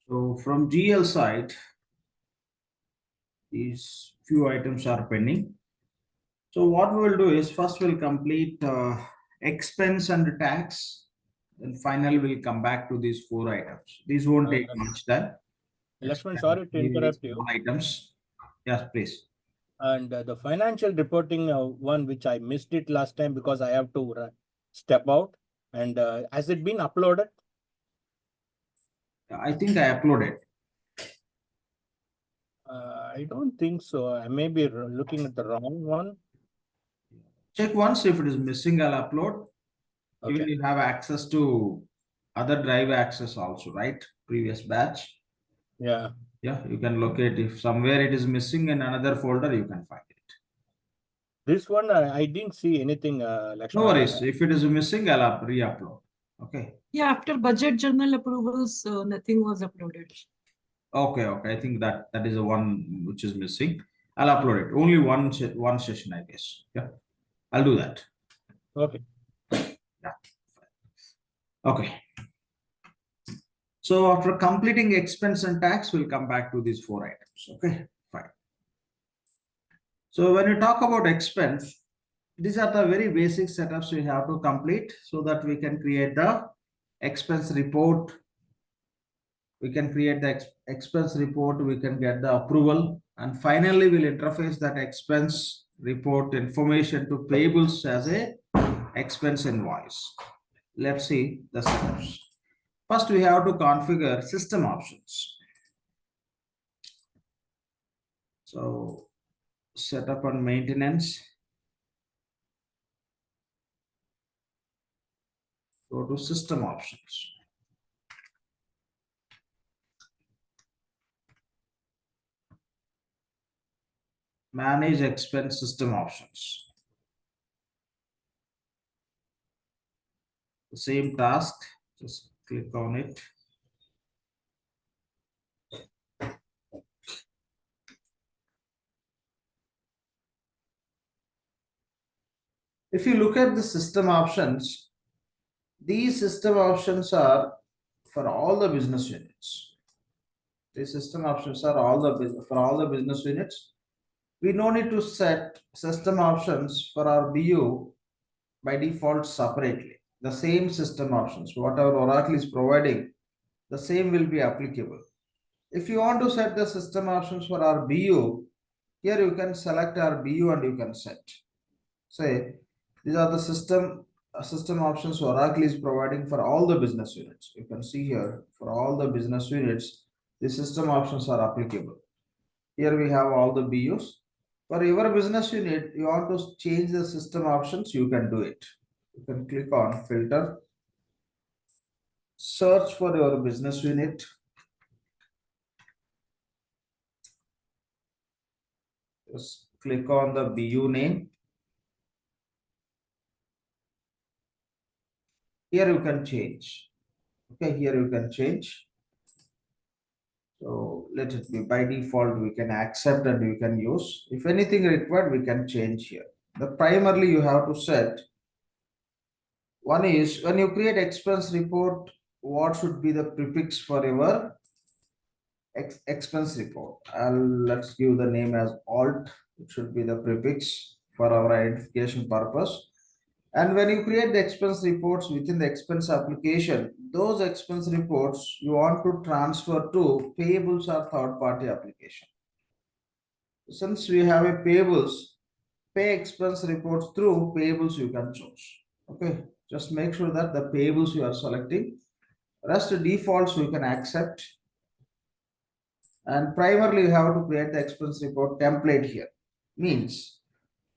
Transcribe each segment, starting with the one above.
So from GL side, these few items are pending. So what we will do is first we'll complete expense and tax. Then finally we'll come back to these four items. These won't take much time. Lakshman, sorry to interrupt you. Items. Yes, please. And the financial reporting one, which I missed it last time because I have to step out. And has it been uploaded? I think I uploaded. I don't think so. I may be looking at the wrong one. Check once if it is missing, I'll upload. Okay. Even you have access to other drive access also, right? Previous batch. Yeah. Yeah, you can locate if somewhere it is missing in another folder, you can find it. This one, I didn't see anything, Lakshman. No worries. If it is missing, I'll re-upload. Okay. Yeah, after budget journal approvals, nothing was uploaded. Okay. I think that is the one which is missing. I'll upload it. Only one session, I guess. Yeah. I'll do that. Okay. Yeah. Okay. So after completing expense and tax, we'll come back to these four items. Okay, fine. So when you talk about expense, these are the very basic setups we have to complete so that we can create the expense report. We can create the expense report, we can get the approval, and finally we'll interface that expense report information to payables as a expense invoice. Let's see the setups. First, we have to configure system options. So setup and maintenance. Go to system options. Manage expense system options. The same task, just click on it. If you look at the system options, these system options are for all the business units. These system options are for all the business units. We no need to set system options for our BU by default separately. The same system options, whatever Oracle is providing, the same will be applicable. If you want to set the system options for our BU, here you can select our BU and you can set. Say, these are the system options Oracle is providing for all the business units. You can see here, for all the business units, the system options are applicable. Here we have all the BUs. For your business unit, you want to change the system options, you can do it. You can click on filter, search for your business unit. Just click on the BU name. Here you can change. Okay, here you can change. So let it be by default, we can accept and we can use. If anything required, we can change here. But primarily you have to set. One is when you create expense report, what should be the prefix for your expense report? Let's give the name as alt. It should be the prefix for our identification purpose. And when you create the expense reports within the expense application, those expense reports you want to transfer to payables or third party application. Since we have a payables, pay expense reports through payables you can choose. Okay, just make sure that the payables you are selecting, rest defaults you can accept. And primarily you have to create the expense report template here. Means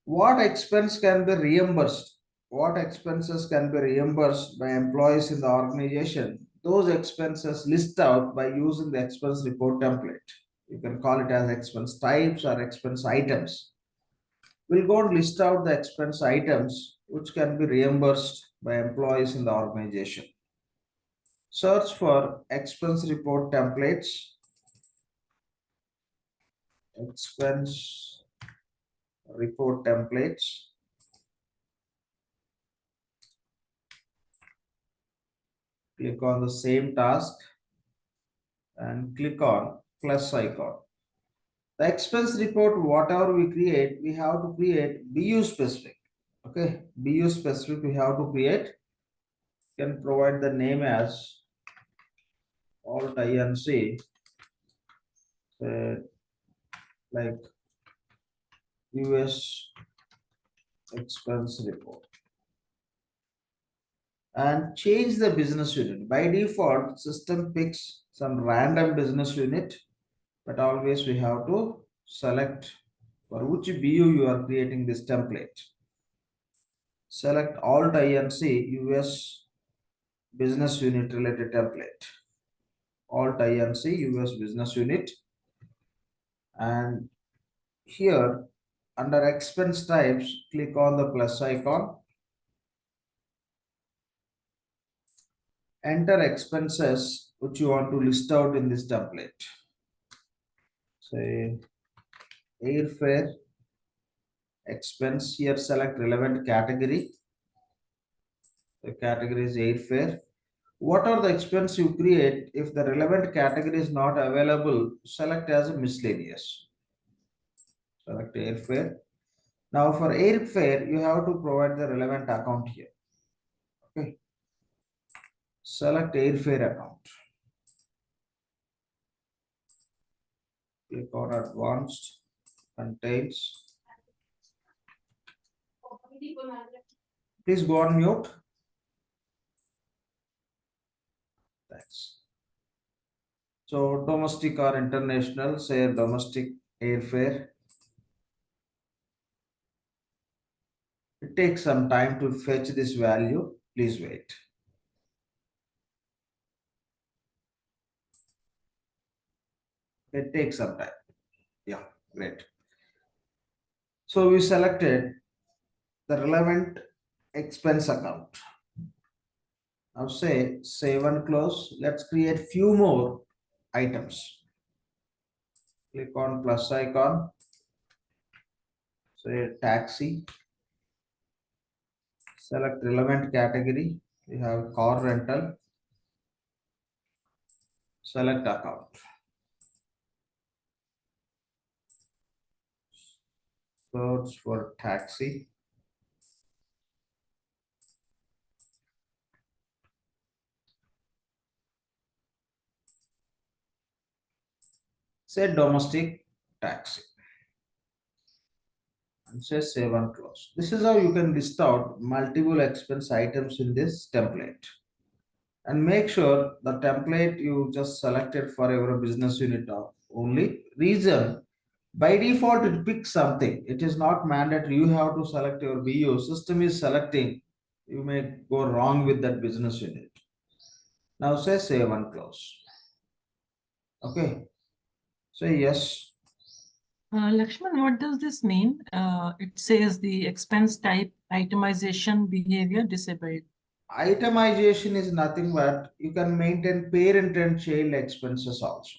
what expense can be reimbursed, what expenses can be reimbursed by employees in the organization, those expenses list out by using the expense report template. You can call it as expense types or expense items. We'll go and list out the expense items which can be reimbursed by employees in the organization. Search for expense report templates, expense report templates. Click on the same task and click on plus icon. The expense report, whatever we create, we have to create BU specific. Okay, BU specific we have to create. Can provide the name as Alt INC, like US expense report, and change the business unit. By default, system picks some random business unit, but always we have to select for which BU you are creating this template. Select Alt INC US business unit related template. Alt INC US business unit, and here under expense types, click on the plus icon. Enter expenses which you want to list out in this template. Say airfare expense. Here select relevant category. The category is airfare. What are the expense you create? If the relevant category is not available, select as a miscellaneous. Select airfare. Now for airfare, you have to provide the relevant account here. Okay. Select airfare account. Click on advanced, contains. Please go on mute. Thanks. So domestic or international, say domestic airfare. It takes some time to fetch this value. Please wait. It takes some time. Yeah, great. So we selected the relevant expense account. Now say save and close. Let's create few more items. Click on plus icon. Say taxi. Select relevant category. We have car rental. Select account. Search for taxi. Say domestic taxi. And say save and close. This is how you can list out multiple expense items in this template. And make sure the template you just selected for your business unit only. Reason, by default it picks something. It is not mandatory. You have to select your BU. System is selecting. You may go wrong with that business unit. Now say save and close. Okay. Say yes. Lakshman, what does this mean? It says the expense type itemization behavior disabled. Itemization is nothing but you can maintain parent and child expenses also.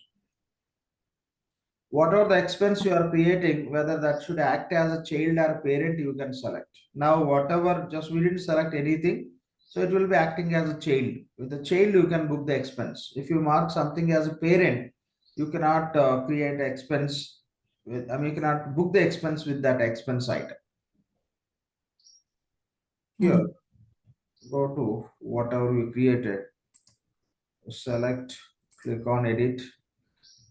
What are the expense you are creating, whether that should act as a child or parent, you can select. Now, whatever, just we didn't select anything, so it will be acting as a child. With the child, you can book the expense. If you mark something as a parent, you cannot create expense with, you cannot book the expense with that expense item. Here, go to whatever you created, select, click on edit.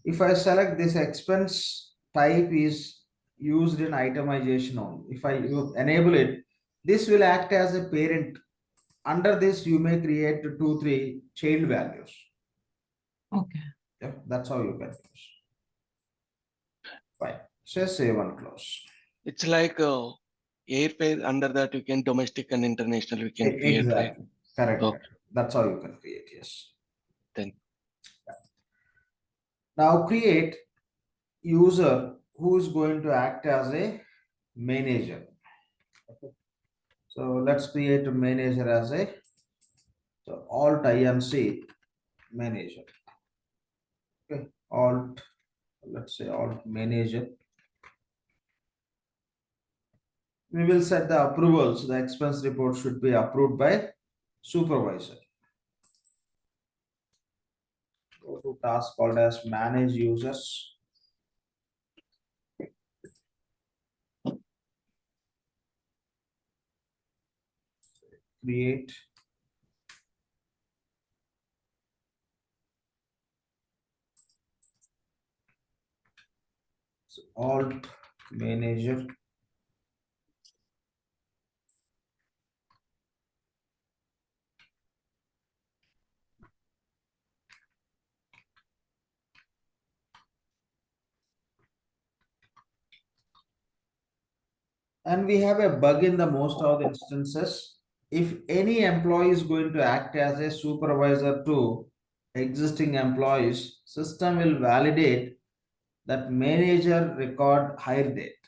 If I select this expense type is used in itemization only, if I enable it, this will act as a parent. Under this, you may create 2, 3 child values. Okay. Yeah, that's how you can use. Fine. Say save and close. It's like airfare. Under that, you can domestic and international. We can create, right? Exactly. Correct. Okay. That's how you can create. Yes. Then. Now create user who is going to act as a manager. Okay. So let's create a manager as a Alt INC manager. Okay, Alt, let's say Alt manager. We will set the approvals. The expense report should be approved by supervisor. Go to task called as manage users. Create. So Alt manager. And we have a bug in the most of the instances. If any employee is going to act as a supervisor to existing employees, system will validate that manager record hire date.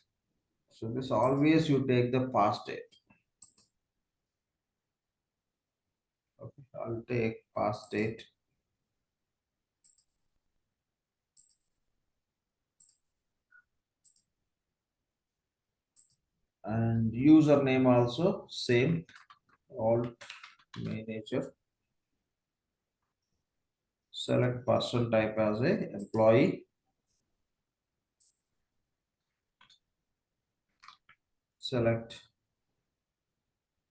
So this always you take the past date. Okay, I'll take past date. And username also same, alt manager. Select person type as a employee. Select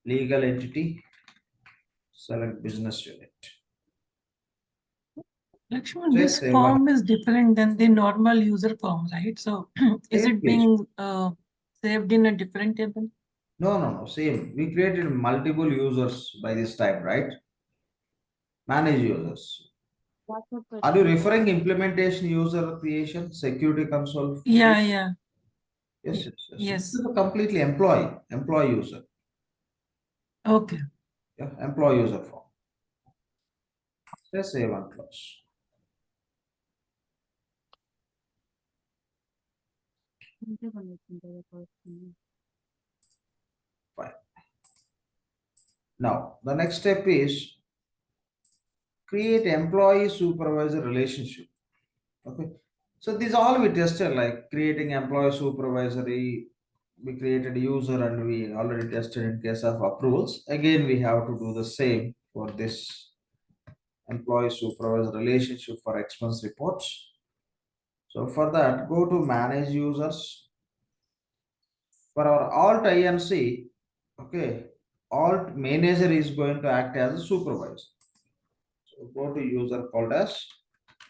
legal entity. Select business unit. Lakshman, Say this save form is different than the normal user form, right? So is Same it page. being saved in a different table? No, same. We created multiple users by this time, right? Manage users. Are you referring implementation user creation, security console? Yeah. Yes. Yes. This is a completely employee user. Okay. Yeah, employee user form. Let's save and close. Fine. Now, the next step is create employee supervisor relationship. Okay. So these all we tested, like creating employee supervisory, we created user and we already tested in case of approvals. Again, we have to do the same for this employee supervisor relationship for expense reports. So for that, go to manage users. For our alt INC, okay, alt manager is going to act as a supervisor. So go to user called as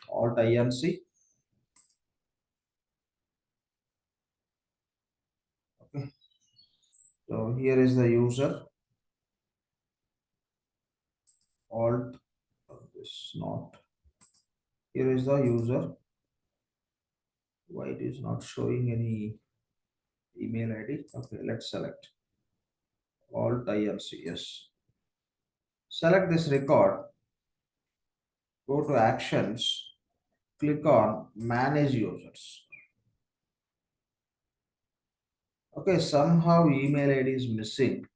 alt INC. Okay. So here is the user. Alt, this not. Here is the user. Why it is not showing any email ID? Okay, let's select alt INC. Yes. Select this record. Go to actions. Click on manage users. Okay, somehow email ID is missing.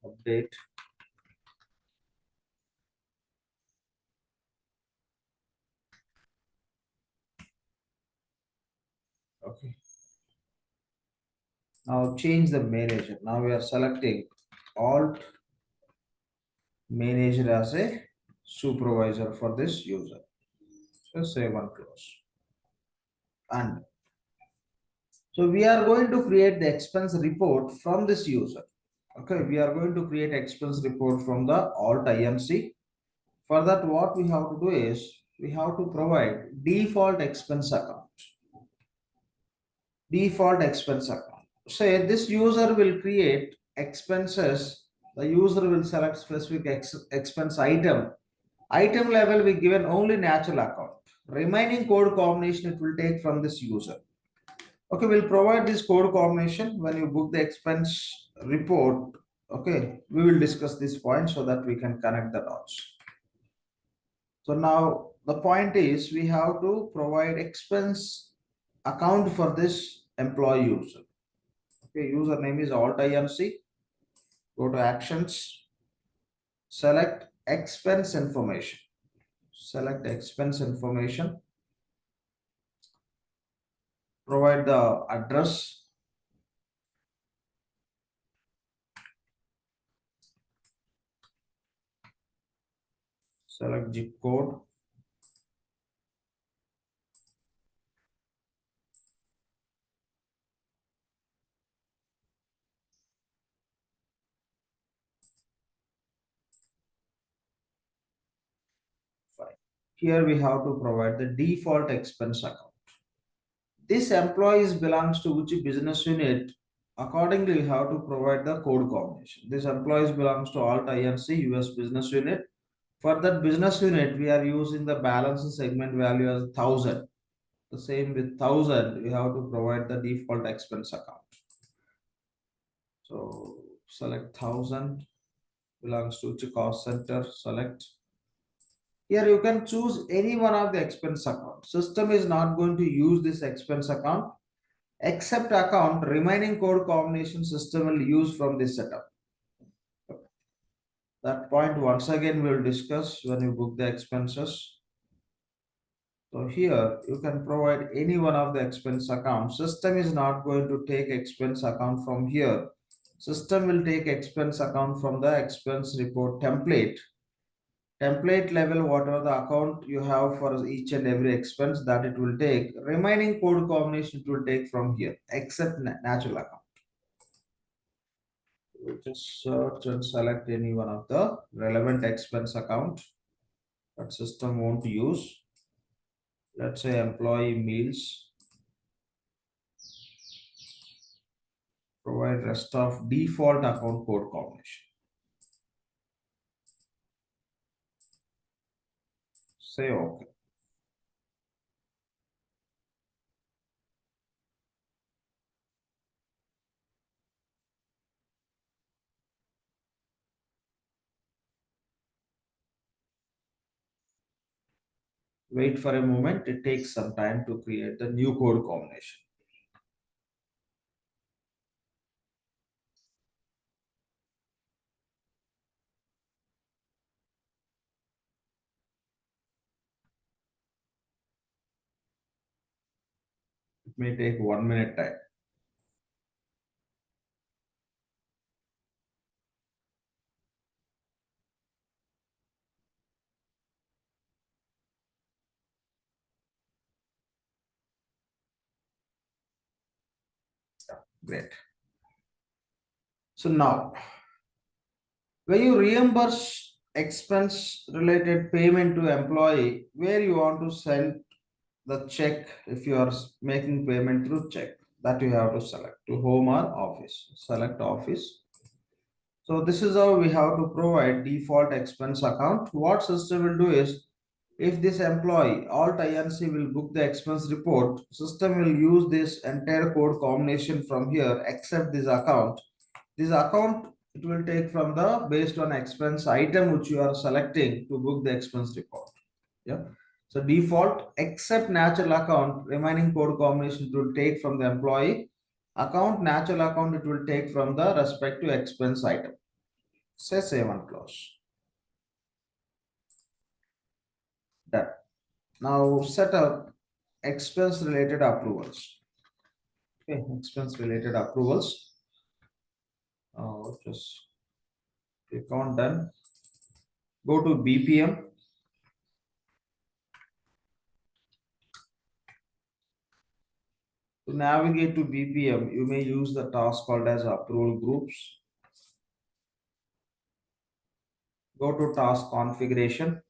Update. Okay. Now change the manager. Now we are selecting alt manager as a supervisor for this user. So save and close. And so we are going to create the expense report from this user. Okay, we are going to create expense report from the alt INC. For that, what we have to do is we have to provide default expense account. Default expense account. Say this user will create expenses. The user will select specific expense item. Item level we given only natural account. Remaining code combination it will take from this user. Okay, we'll provide this code combination when you book the expense report. Okay, we will discuss this point so that we can connect the dots. So now the point is we have to provide expense account for this employee user. Okay, username is alt INC. Go to actions. Select expense information. Select expense information. Provide the, address. select zip code. Fine. Here we have to provide the default expense account. This employees belongs to which business unit? Accordingly, we have to provide the code combination. This employees belongs to Alt Inc. US business unit. For that business unit, we are using the balance segment value as 1000. The same with 1000, we have to provide the default expense account. So select 1000 belongs to which cost center, select. Here you can choose any one of the expense account. System is not going to use this expense account. Except account, remaining code combination system will use from this setup. That point once again we'll discuss when you book the expenses. So here you can provide any one of the expense accounts. System is not going to take expense account from here. System will take expense account from the expense report template. Template level, whatever the account you have for each and every expense, that it will take. Remaining code combination it will take from here, except natural account. We just search and select any one of the relevant expense account that system won't use. Let's say employee meals. Provide rest of default account code combination. Say okay. Wait for a moment, it takes some time to create the new code combination. It may take 1 minute time. Great. So now, when you reimburse expense related payment to employee, where you want to send the check, if you are making payment through check, that you have to select to home or office. Select office. So this is how we have to provide default expense account. What system will do is, if this employee Alt Inc. will book the expense report, system will use this entire code combination from here except this account. This account it will take from the based on expense item which you are selecting to book the expense report. Yeah. So default except natural account, remaining code combination it will take from the employee account, natural account it will take from the respective expense item. Say save and close. Done. Now set up expense related approvals. Okay, expense related approvals. Just click on done. Go to BPM. To navigate to BPM, you may use the task called as approval groups. Go to task configuration.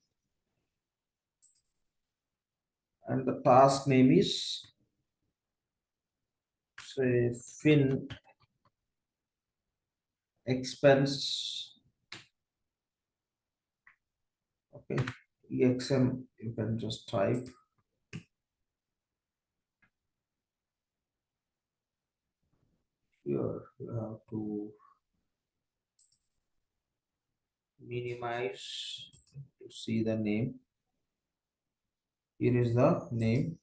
And the task name is, say, fin expense. Okay, EXM, you can just type. Here you have to minimize to see the name. Here is the name.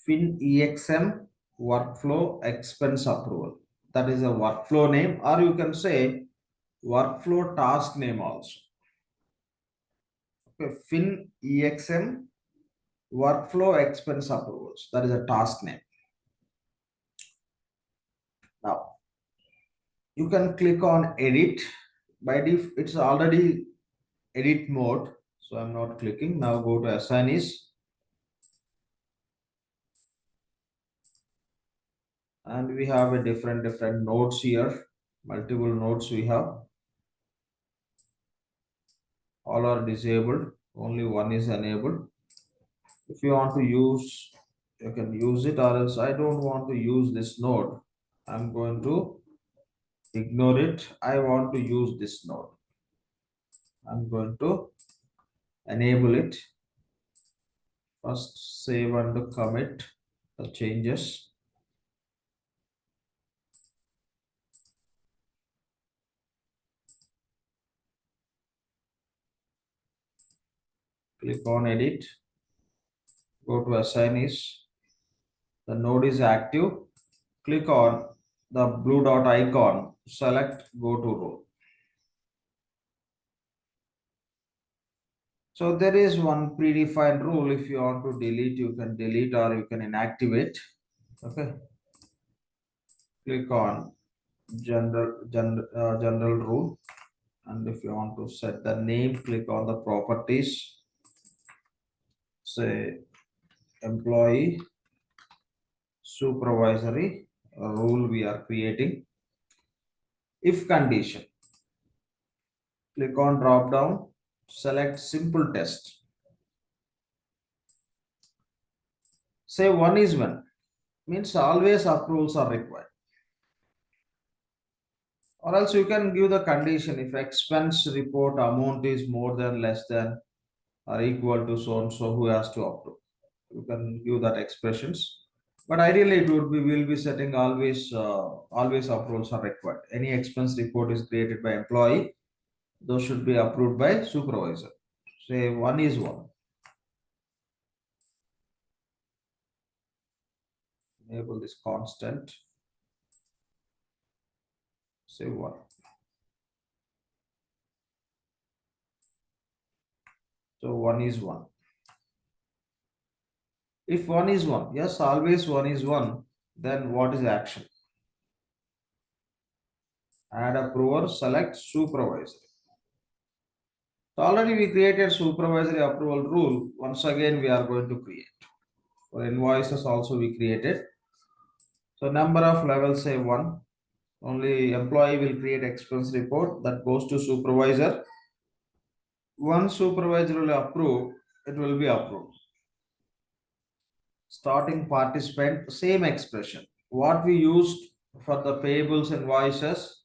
FinEXM workflow expense approval. That is a workflow name, or you can say workflow task name also. Okay, FinEXM workflow expense approvals. That is a task name. Now you can click on edit. By default, it's already edit mode. So I'm not clicking. Now go to assignees. And we have a different nodes here. Multiple nodes we have. All are disabled. Only one is enabled. If you want to use, you can use it, or else I don't want to use this node. I'm going to ignore it. I want to use this node. I'm going to enable it. First save and commit the changes. Click on edit. Go to assignees. The node is active. Click on the blue dot icon. Select go to role. So there is one predefined rule. If you want to delete, you can delete or you can inactivate. Okay. Click on general rule. And if you want to set the name, click on the properties. Say employee supervisory rule we are creating. If condition. Click on drop down. Select simple test. Say 1 is 1 means always approvals are required. Or else you can give the condition if expense report amount is more than, less than, or equal to so and so, who has to approve. You can give that expressions. But ideally it would be, we'll be setting always approvals are required. Any expense report is created by employee, those should be approved by supervisor. Say 1 is 1. Enable this constant. Say 1. So 1 is 1. If 1 is 1, yes, always 1 is 1, then what is action? Add approver, select supervisor. So already we created supervisory approval rule. Once again, we are going to create. For invoices also we created. So number of levels, say 1. Only employee will create expense report that goes to supervisor. Once supervisor will approve, it will be approved. Starting participant, same expression. What we used for the payables invoices,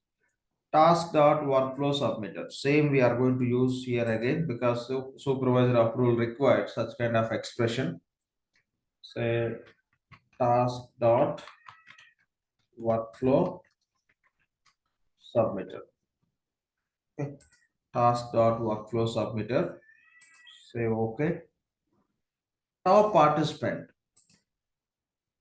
task dot workflow submitted. Same we are going to use here again because supervisor approval required such kind of expression. Say task dot workflow submitted. Okay. Task dot workflow submitted. Say okay. Top participant.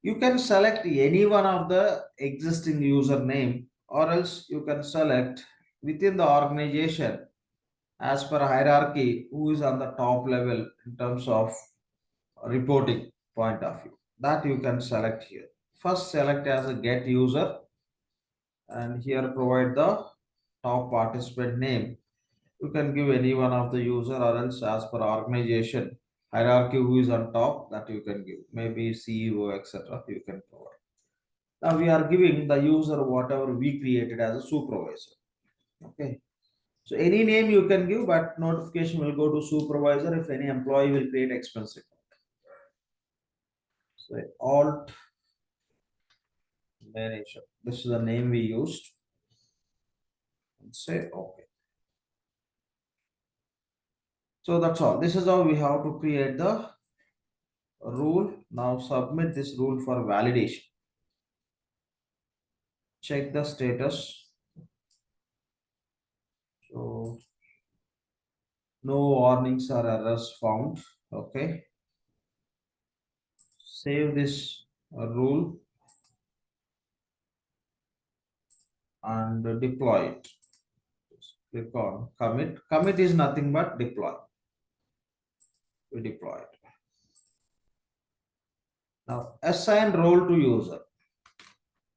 You can select any one of the existing username, or else you can select within the organization as per hierarchy who is on the top level in terms of reporting point of view. That you can select here. First select as a get user, and here provide the top participant name. You can give any one of the user, or else as per organization hierarchy who is on top, that you can give, maybe CEO, etc. you can provide. Now we are giving the user whatever we created as a supervisor. Okay. So any name you can give, but notification will go to supervisor if any employee will create expense report. So alt manager. This is the name we used. And say okay. So that's all. This is how we have to create the rule. Now submit this rule for validation. Check the status. So no warnings or errors found. Okay. Save this rule and deploy it. Just click on commit. Commit is nothing but deploy. We deploy it. Now assign role to user.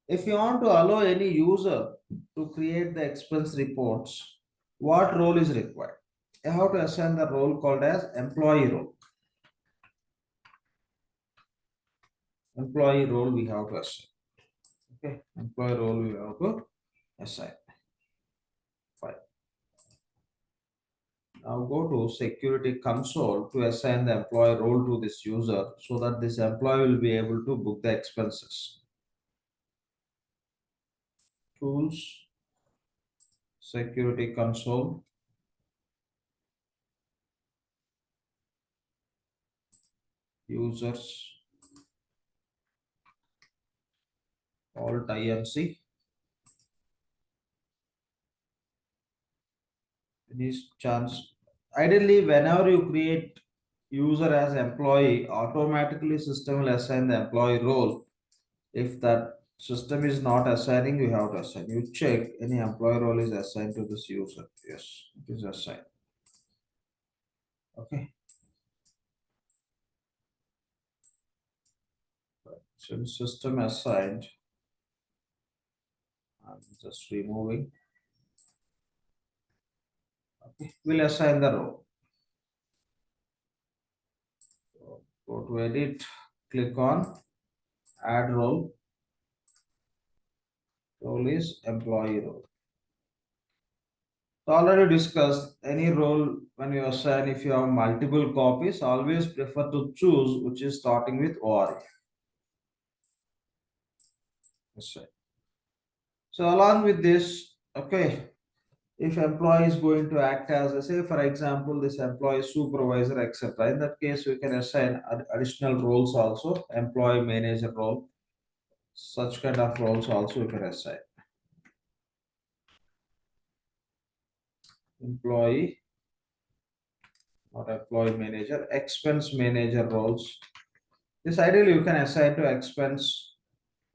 If you want to allow any user to create the expense reports, what role is required? you have to assign the role called as employee role. Employee role we have to assign. Okay, employee role we have to assign. Fine. Now go to security console to assign the employee role to this user so that this employee will be able to book the expenses. Tools, security console. Users, Alt INC. This chance. Ideally, whenever you create user as employee, automatically system will assign the employee role. If that system is not assigning, you have to assign. You check any employee role is assigned to this user. Yes, it is assigned. Okay. Since system assigned, I'm just removing. Okay, we'll assign the role. So go to edit, click on add role. Role is employee role. So already discussed, any role when you assign, if you have multiple copies, always prefer to choose which is starting with OR. So along with this, okay, if employee is going to act as, say for example, this employee supervisor, etc. In that case, we can assign additional roles also, employee manager role. Such kind of roles also we can assign. Employee or employee manager, expense manager roles. This ideally you can assign to expense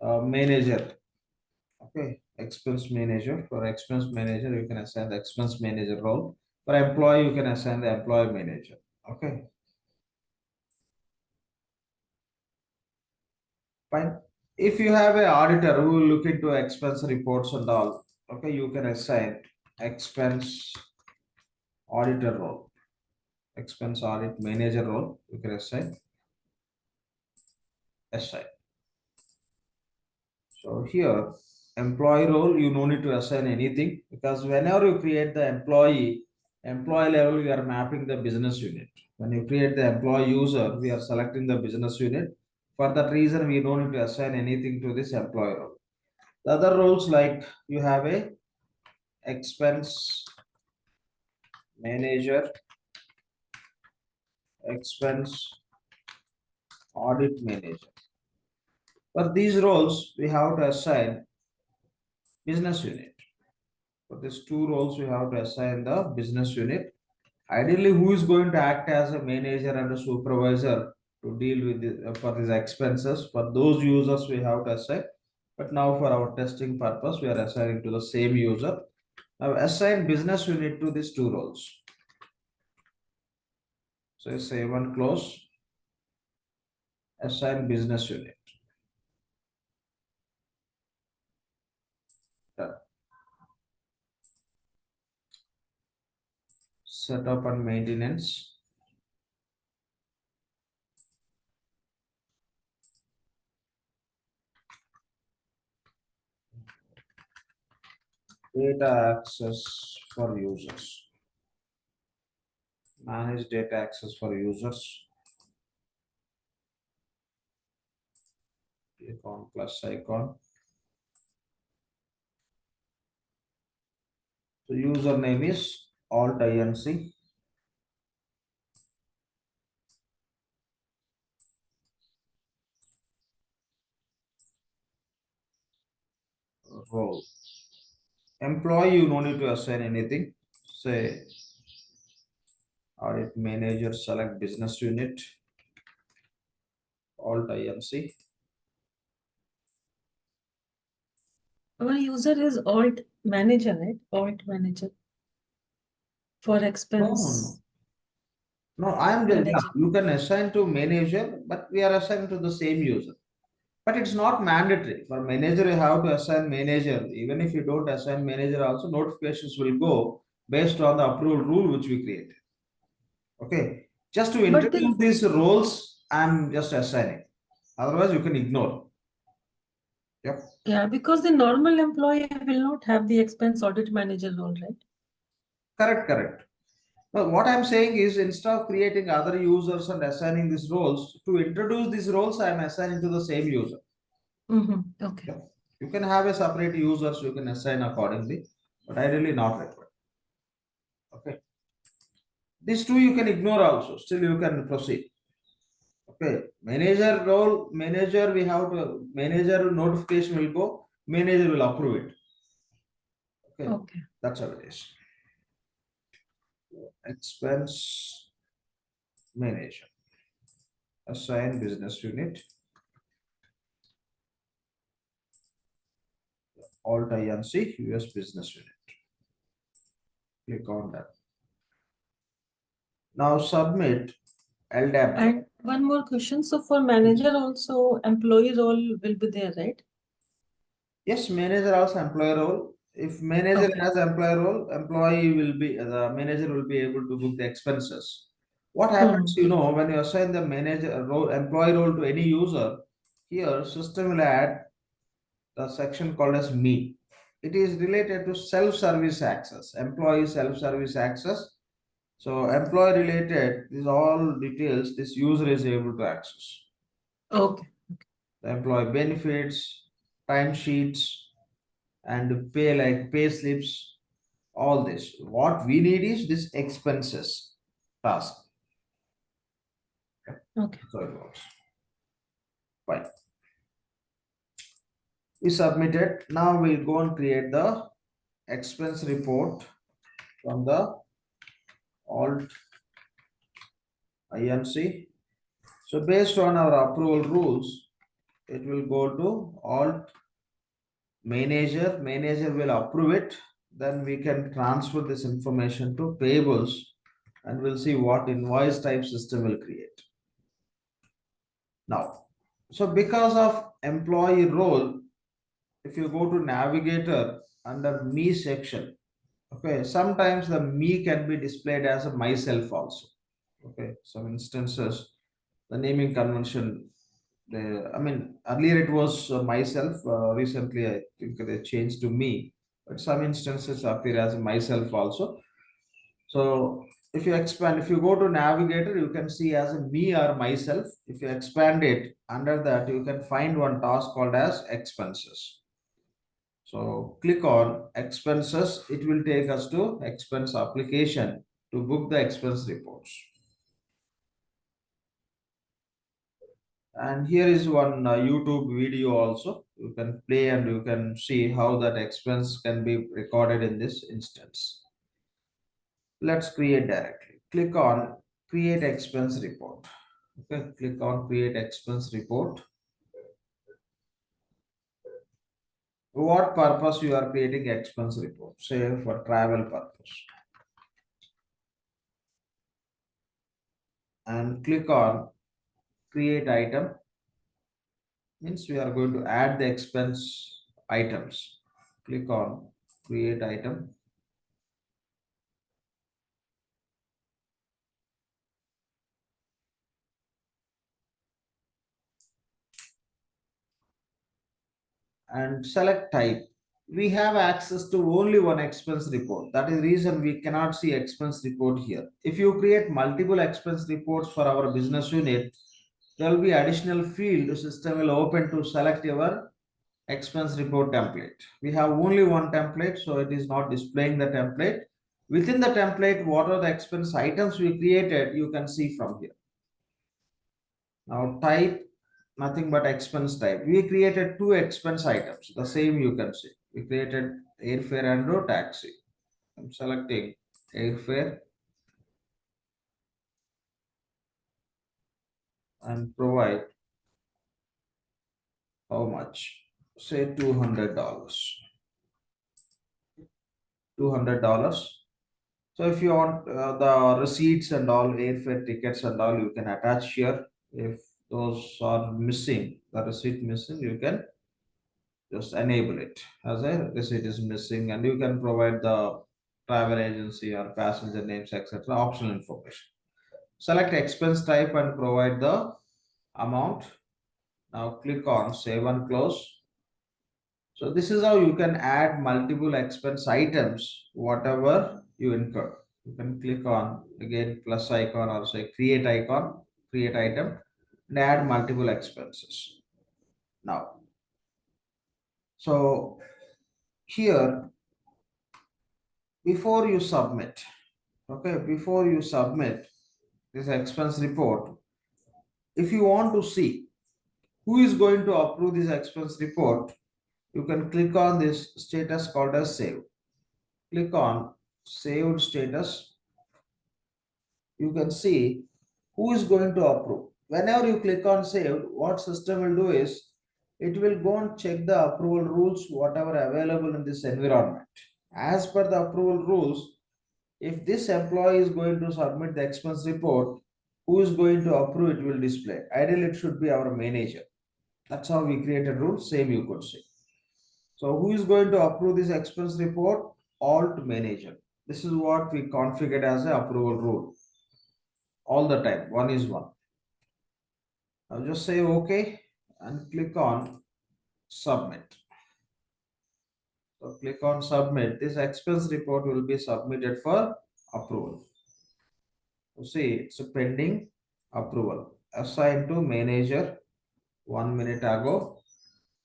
manager. Okay, expense manager. For expense manager, you can assign the expense manager role. For employee, you can assign the employee manager. Okay. Fine. If you have an auditor who will look into expense reports and all, okay, you can assign expense auditor role. Expense audit manager role, you can assign. So here, employee role, you no need to assign anything because whenever you create the employee level, we are mapping the business unit. When you create the employee user, we are selecting the business unit. For that reason, we don't need to assign anything to this employee role. The other roles like you have a expense manager, expense audit manager. For these roles, we have to assign business unit. For these two roles, we have to assign the business unit. Ideally, who is going to act as a manager and a supervisor to deal with for these expenses? For those users, we have to assign. But now for our testing purpose, we are assigning to the same user. Now assign business unit to these two roles. So save and close. Assign business unit. Done. Setup and maintenance. Data access for users. Manage data access for users. Click on plus icon. So username is Alt INC. Role. Employee, you no need to assign anything. Say audit manager, select business unit. Alt INC. Our user is Alt Manager, right? Alt Manager. For expense. No, I am just, Manager. you can assign to manager, but we are assigned to the same user. But it's not mandatory. For manager, you have to assign manager. Even if you don't assign manager, also notifications will go based on the approved rule which we created. Okay, just to But introduce these roles, I'm just assigning. Otherwise, you can ignore. Yep, yeah, because the normal employee will not have the expense audit manager role, right? correct. But what I'm saying is, instead of creating other users and assigning these roles, to introduce these roles, I'm assigning to the same user. Okay. Yeah. You can have a separate users, you can assign accordingly, but ideally not required. Okay. These two you can ignore also, still you can proceed. Okay, manager role, manager, we have to, manager notification will go, manager will approve it. Okay, Okay. that's how it is. Expense manager. Assign business unit. Alt INC, US business unit. Click on that. Now submit LDAP job. And one more question. So for manager also, employee role will be there, right? Yes, manager also employer role. If manager Okay. has employer role, employee will be, the manager will be able to book the expenses. What happens, you know, when you assign the manager role, employee role to any user, here system will add the section called as me. It is related to self-service access, employee self-service access. So employee related, these all details this user is able to access. Okay. The employee benefits, timesheets, and pay like pay slips, all this. What we need is this expenses task. Okay. So it works. Fine. We submitted. Now we'll go and create the expense report from the Alt INC. So based on our approval rules, it will go to Alt Manager. Manager will approve it. Then we can transfer this information to payables and we'll see what invoice type system will create. Now, so because of employee role, if you go to navigator under me section, okay, sometimes the me can be displayed as a myself also. Okay, some instances, the naming convention, I mean, earlier it was myself, recently I think they changed to me, but some instances appear as myself also. So if you expand, if you go to navigator, you can see as a me or myself. If you expand it, under that you can find one task called as expenses. So click on expenses, it will take us to expense application to book the expense reports. And here is one YouTube video also. You can play and you can see how that expense can be recorded in this instance. Let's create directly. Click on create expense report. Okay, click on create expense report. What purpose you are creating expense report? Say for travel purpose. And click on create item. Means we are going to add the expense items. Click on create item. And select type. We have access to only one expense report. That is the reason we cannot see expense report here. If you create multiple expense reports for our business unit, there will be additional field the system will open to select your expense report template. We have only one template, so it is not displaying the template. Within the template, what are the expense items we created, you can see from here. Now type nothing but expense type. We created two expense items, the same you can see. We created airfare and taxi. I'm selecting airfare and provide how much? Say $200. $200. So if you want the receipts and all, airfare tickets and all, you can attach here. If those are missing, the receipt missing, you can just enable it as a receipt is missing, and you can provide the travel agency or passenger names, etc. Optional information. Select expense type and provide the amount. Now click on save and close. So this is how you can add multiple expense items, whatever you incur. You can click on again plus icon or say create icon, create item, and add multiple expenses. Now, so here, before you submit, okay, before you submit this expense report, if you want to see who is going to approve this expense report, you can click on this status called as save. Click on saved status. You can see who is going to approve. Whenever you click on saved, what system will do is it will go and check the approval rules, whatever available in this environment. As per the approval rules, if this employee is going to submit the expense report, who is going to approve it will display. Ideally, it should be our manager. That's how we created rules, same you could say. So who is going to approve this expense report? Alt manager. This is what we configured as an approval rule. All the time, 1:1. Now just say OK and click on submit. So click on submit. This expense report will be submitted for approval. So see, it's a pending approval. Assigned to manager 1 minute ago.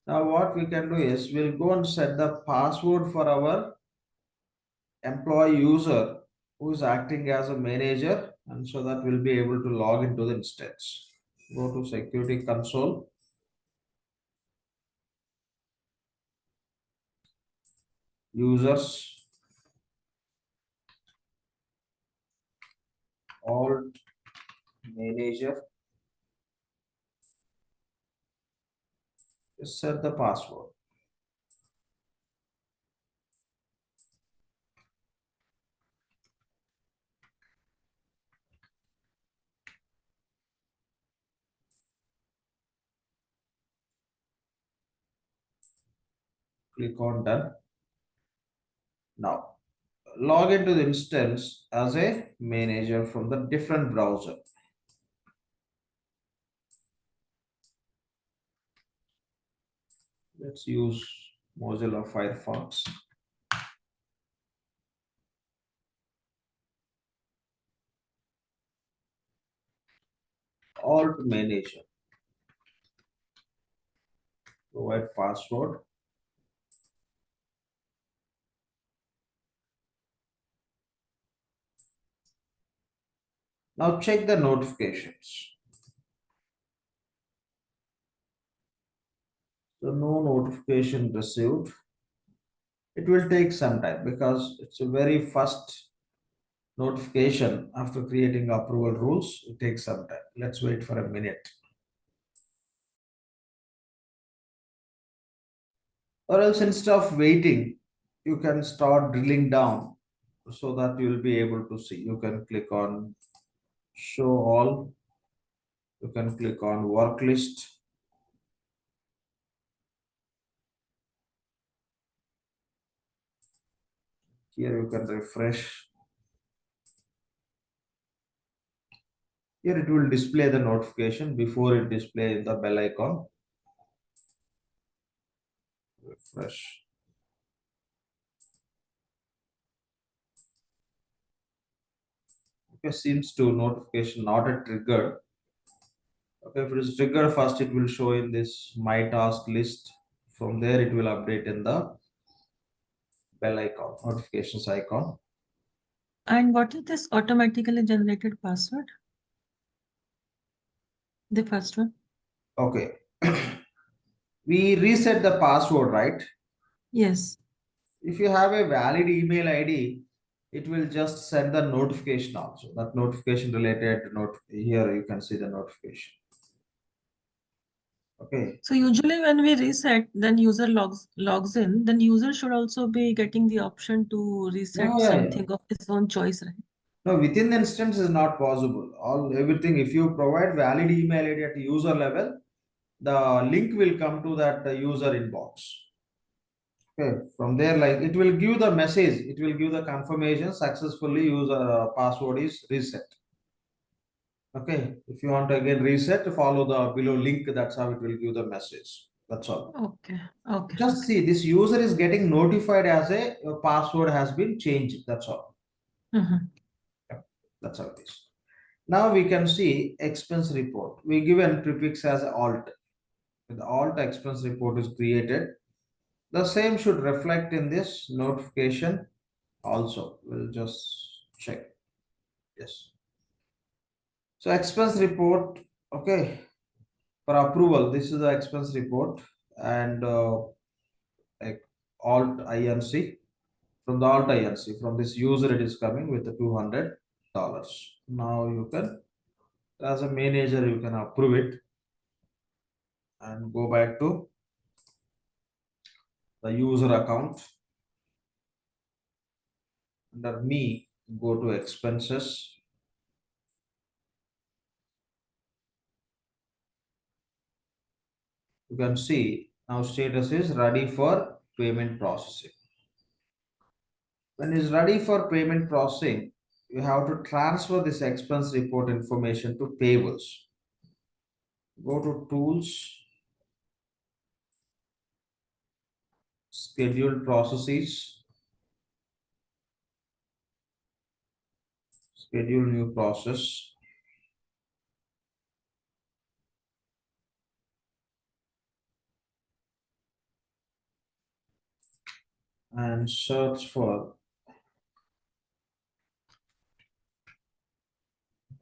Now what we can do is we'll go and set the password for our employee user who is acting as a manager, and so that we'll be able to log into the instance. Go to security console. Users. Alt manager. Just set the password. Click on done. Now log into the instance as a manager from the different browser. Let's use Mozilla Firefox. Alt manager. Provide password. Now check the notifications. So no notification received. It will take some time because it's a very first notification after creating approval rules. It takes some time. Let's wait for a minute. Or else instead of waiting, you can start drilling down so that you will be able to see. You can click on show all. You can click on work list. Here you can refresh. Here it will display the notification before it displays the bell icon. Refresh. Okay, seems to notification not a triggered. Okay, if it is triggered first, it will show in this my task list. From there, it will update in the bell icon, notifications icon. And what is this automatically generated password? The first one? Okay. We reset the password, right? Yes. If you have a valid email ID, it will just send the notification also. That notification related note here you can see the notification. Okay. So usually when we reset, then user logs in, then user should also be getting the option to reset Yeah. something of his own choice, right? No, within the instance is not possible. Everything, if you provide valid email ID at user level, the link will come to that user inbox. Okay, from there, like it will give the message, it will give the confirmation successfully user password is reset. Okay, if you want to again reset, follow the below link. That's how it will give the message. That's all. Okay, okay. Just see this user is getting notified as your password has been changed. That's all. Mhm. That's how it is. Now we can see expense report. We given prefix as alt. When the alt expense report is created, the same should reflect in this notification also. We'll just check. Yes. So expense report, okay, for approval, this is the expense report and like alt INC. From the alt INC, from this user, it is coming with the $200. Now you can, as a manager, you can approve it and go back to the user account. Under me, go to expenses. You can see now status is ready for payment processing. When it's ready for payment processing, you have to transfer this expense report information to payables. Go to tools, scheduled processes, schedule new process. And search for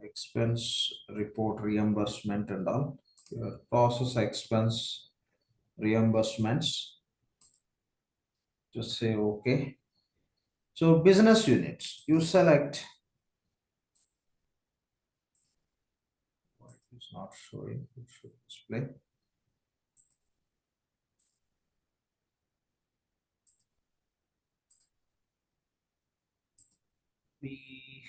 expense report reimbursement and all. Process expense reimbursements. Just say okay. So business units, you select. It's not showing, it should display. We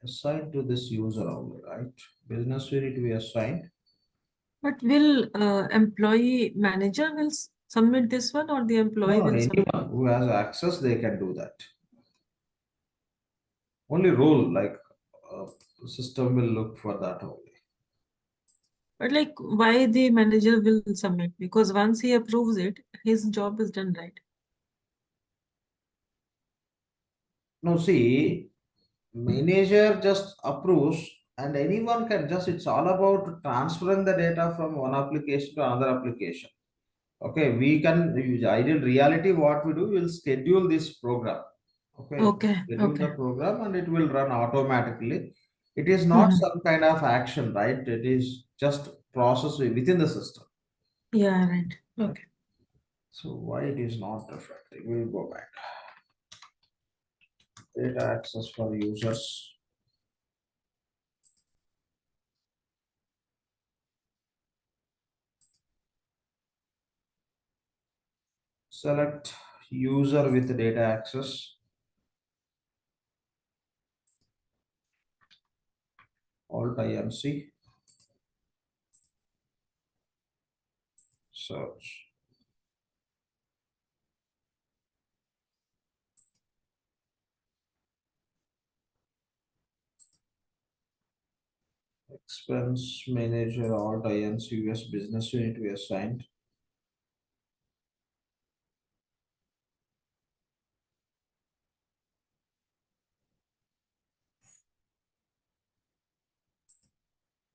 assign to this user only, right? Business unit we assigned. But will employee manager will submit this one, or the employee No, will submit? anyone who has access, they can do that. Only role, like the system will look for that only. But like, why the manager will submit? Because once he approves it, his job is done, right? No, see, manager just approves and anyone can just, it's all about transferring the data from one application to another application. Okay, we can, ideal reality, what we do, we'll schedule this program. Okay, Okay, schedule the okay. program and it will run automatically. It is not some kind of action, right? It is just process within the system. Yeah, right. Okay. So why it is not reflecting? We'll go back. Data access for users. Select user with data access. Alt INC. Search. Expense manager Alt INC US business unit we assigned.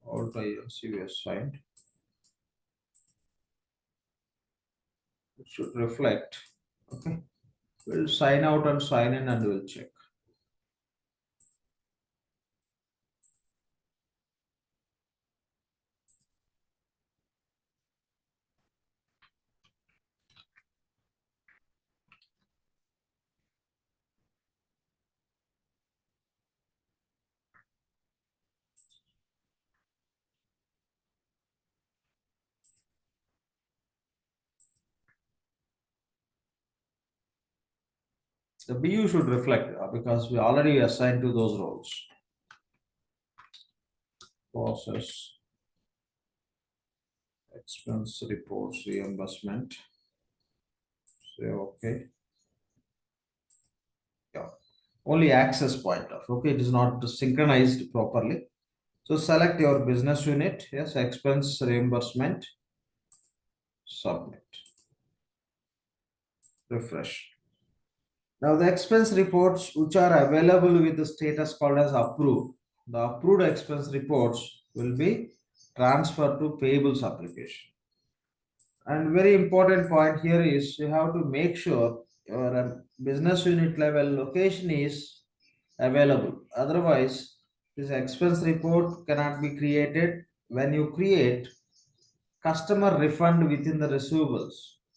Alt INC we assigned. It should reflect. Okay. We'll sign out and sign in and we'll check. The BU should reflect because we already assigned to those roles. Process, expense reports, reimbursement. Say okay. Yeah. Only access point of, okay, it is not synchronized properly. So select your business unit, yes, expense reimbursement, submit, refresh. Now the expense reports which are available with the status called as approved, the approved expense reports will be transferred to payables application. And very important point here is you have to make sure your business unit level location is available. Otherwise, this expense report cannot be created. When you create customer refund within the receivables,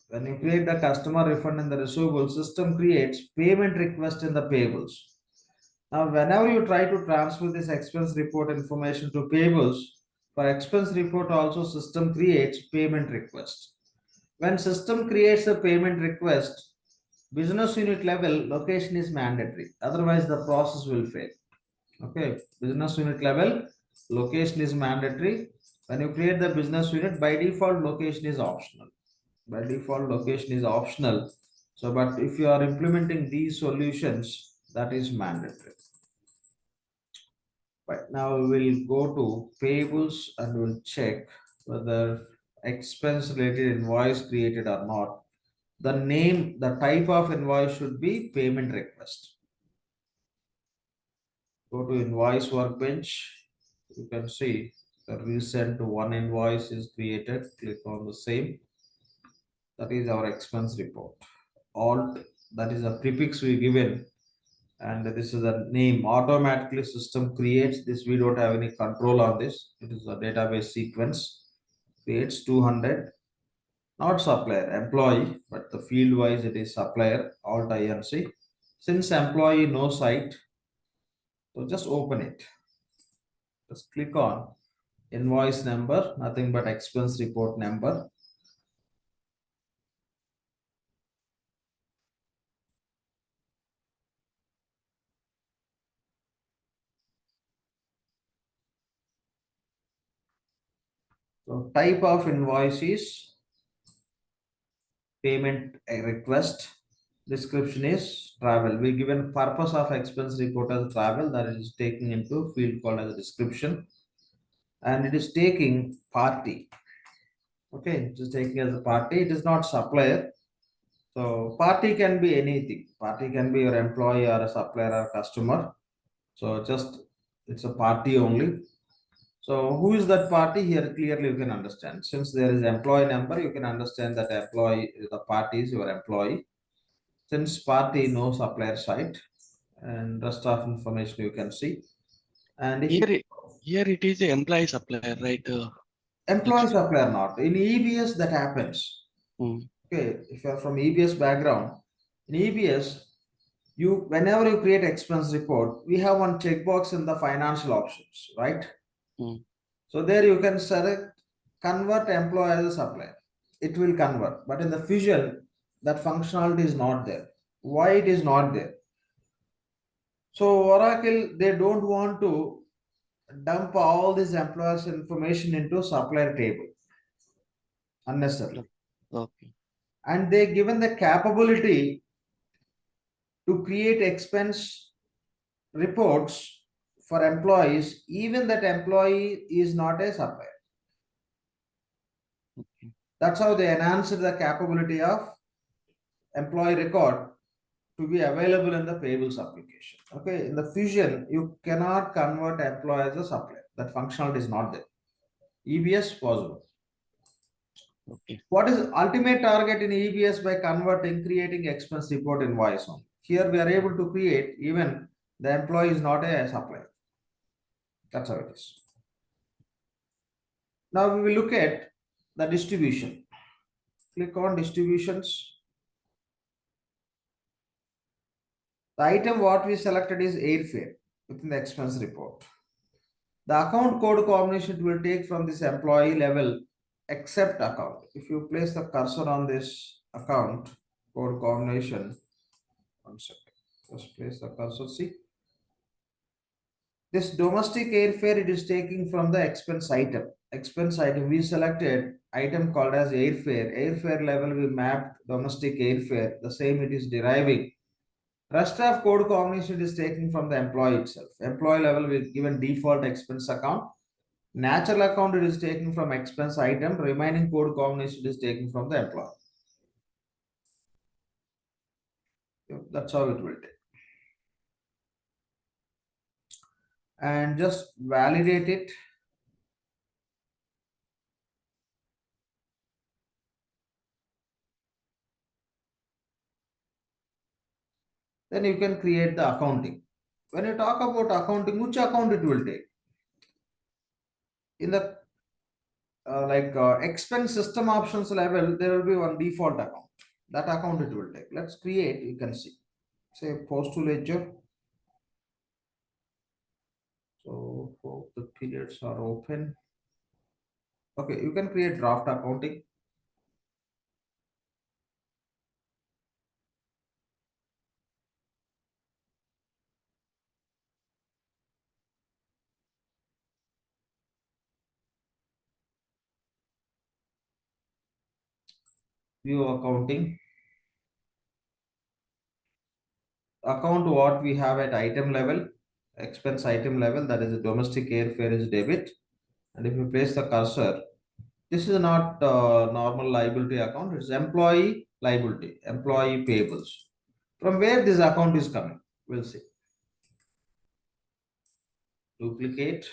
when you create the customer refund in the receivable, system creates payment request in the payables. Now, whenever you try to transfer this expense report information to payables, for expense report also system creates payment request. When system creates a payment request, business unit level location is mandatory. Otherwise, the process will fail. Okay, business unit level location is mandatory. When you create the business unit, by default location is optional. By default location is optional. So, but if you are implementing these solutions, that is mandatory. Right now we will go to payables and we'll check whether expense related invoice created or not. The name, the type of invoice should be payment request. Go to invoice workbench. You can see the recent one invoice is created. Click on the same. That is our expense report. Alt, that is a prefix we given, and this is the name. Automatically system creates this. We don't have any control on this. It is a database sequence. Creates 200. Not supplier, employee, but the field wise it is supplier. Alt INC. Since employee no site, so just open it. Just click on invoice number, nothing but expense report number. So type of invoice is payment request. Description is travel. We given purpose of expense report as travel, that is taking into field called as a description, and it is taking party. Okay, just taking as a party. It is not supplier. So party can be anything. Party can be your employee or a supplier or customer. So just it's a party only. So who is that party here? Clearly you can understand. Since there is employee number, you can understand that employee, the party is your employee. Since party no supplier site, and rest of information you can see. And if Here it is a employee supplier, right? employee supplier not in EBS that happens. Okay, if you are from EBS background, in EBS, you whenever you create expense report, we have one checkbox in the financial options, right? So there you can select convert employee as a supplier. It will convert, but in the Fusion, that functionality is not there. Why it is not there? So Oracle, they don't want to dump all this employers information into supplier table unnecessarily. Okay. And they given the capability to create expense reports for employees, even that employee is not a supplier. Okay. That's how they enhanced the capability of employee record to be available in the payables application. Okay, in the Fusion, you cannot convert employee as a supplier. That functionality is not there. EBS possible. Okay. What is ultimate target in EBS by converting, creating expense report invoice on? Here we are able to create even the employee is not a supplier. That's how it is. Now we will look at the distribution. Click on distributions. The item what we selected is airfare within the expense report. The account code combination it will take from this employee level except account. If you place the cursor on this account code combination, 1 second, just place the cursor, see. This domestic airfare it is taking from the expense item. Expense item we selected item called as airfare. Airfare level we mapped domestic airfare. The same it is deriving. Rest of code combination is taken from the employee itself. Employee level we given default expense account. Natural account it is taken from expense item, remaining code combination is taken from the employee. That's how it will take. And just validate it. Then you can create the accounting. When you talk about accounting, which account it will take? In the expense system options level, there will be one default account. That account it will take. Let's create, you can see. Say post to ledger. So both the periods are open. Okay, you can create draft accounting. View accounting. Account what we have at item level, expense item level, that is a domestic airfare is debit. And if you place the cursor, this is not normal liability account, it's employee liability, employee payables. From where this account is coming, we'll see. Duplicate.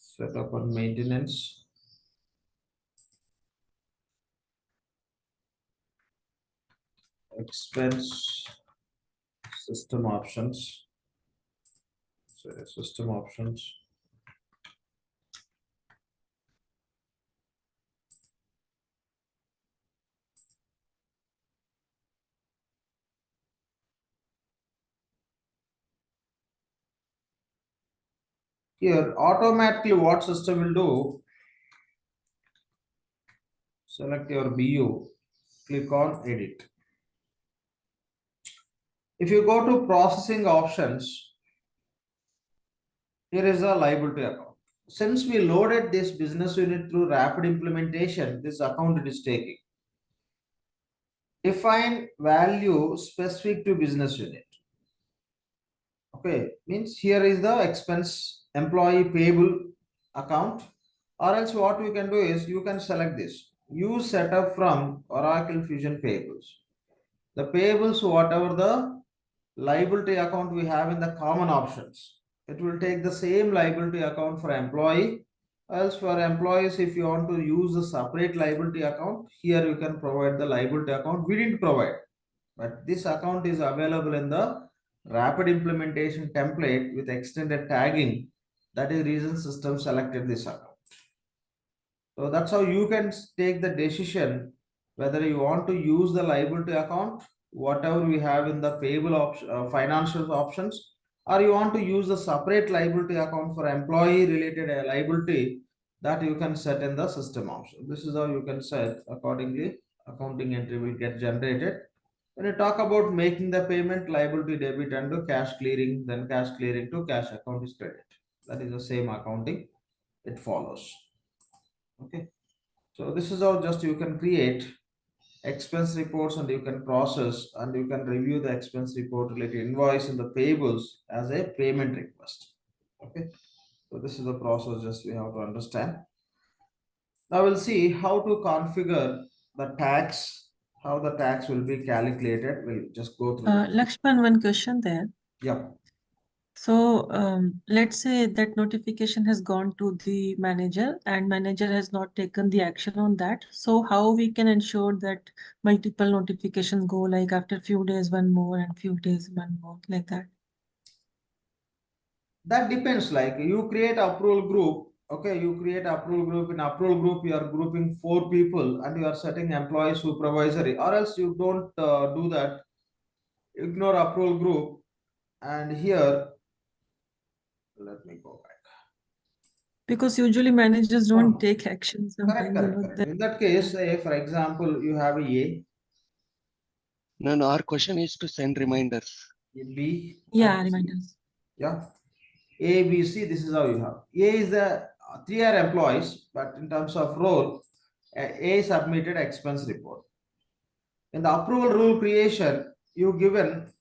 Set up on maintenance. Expense system options. So system options. Here, automatically what system will do, select your BU, click on edit. If you go to processing options, here is a liability account. Since we loaded this business unit through rapid implementation, this account it is taking. Define value specific to business unit. Okay, means here is the expense employee payable account, or else what we can do is you can select this. Use setup from Oracle Fusion Payables. The payables, whatever the liability account we have in the common options, it will take the same liability account for employee. Else for employees, if you want to use a separate liability account, here you can provide the liability account. We didn't provide, but this account is available in the rapid implementation template with extended tagging. That is reason system selected this account. So that's how you can take the decision whether you want to use the liability account, whatever we have in the payable financial options, or you want to use the separate liability account for employee related liability that you can set in the system option. This is how you can set accordingly. Accounting entry will get generated. When you talk about making the payment, liability debit and to cash clearing, then cash clearing to cash account is credit. That is the same accounting it follows. Okay, so this is how just you can create expense reports and you can process and you can review the expense report related invoice and the payables as a payment request. Okay, so this is the process just we have to understand. Now we'll see how to configure the tax, how the tax will be calculated. We'll just go through. Lakshman, one question there. Yeah. So let's say that notification has gone to the manager and manager has not taken the action on that. So how we can ensure that multiple notifications go, like after few days one more and few days one more, like that? That depends, like you create approval group. Okay, you create approval group. In approval group, you are grouping 4 people and you are setting employee supervisory, or else you don't do that. Ignore approval group, and here, let me go back. Because usually managers don't Oh. take action Correct, sometimes. correct, correct. In that case, say for example, you have a No, our question is to send reminders. B. Yeah, and C. reminders. Yeah, A, B, C. This is how you have. A is the 3 are employees, but in terms of role, A submitted expense report. In the approval rule creation, you given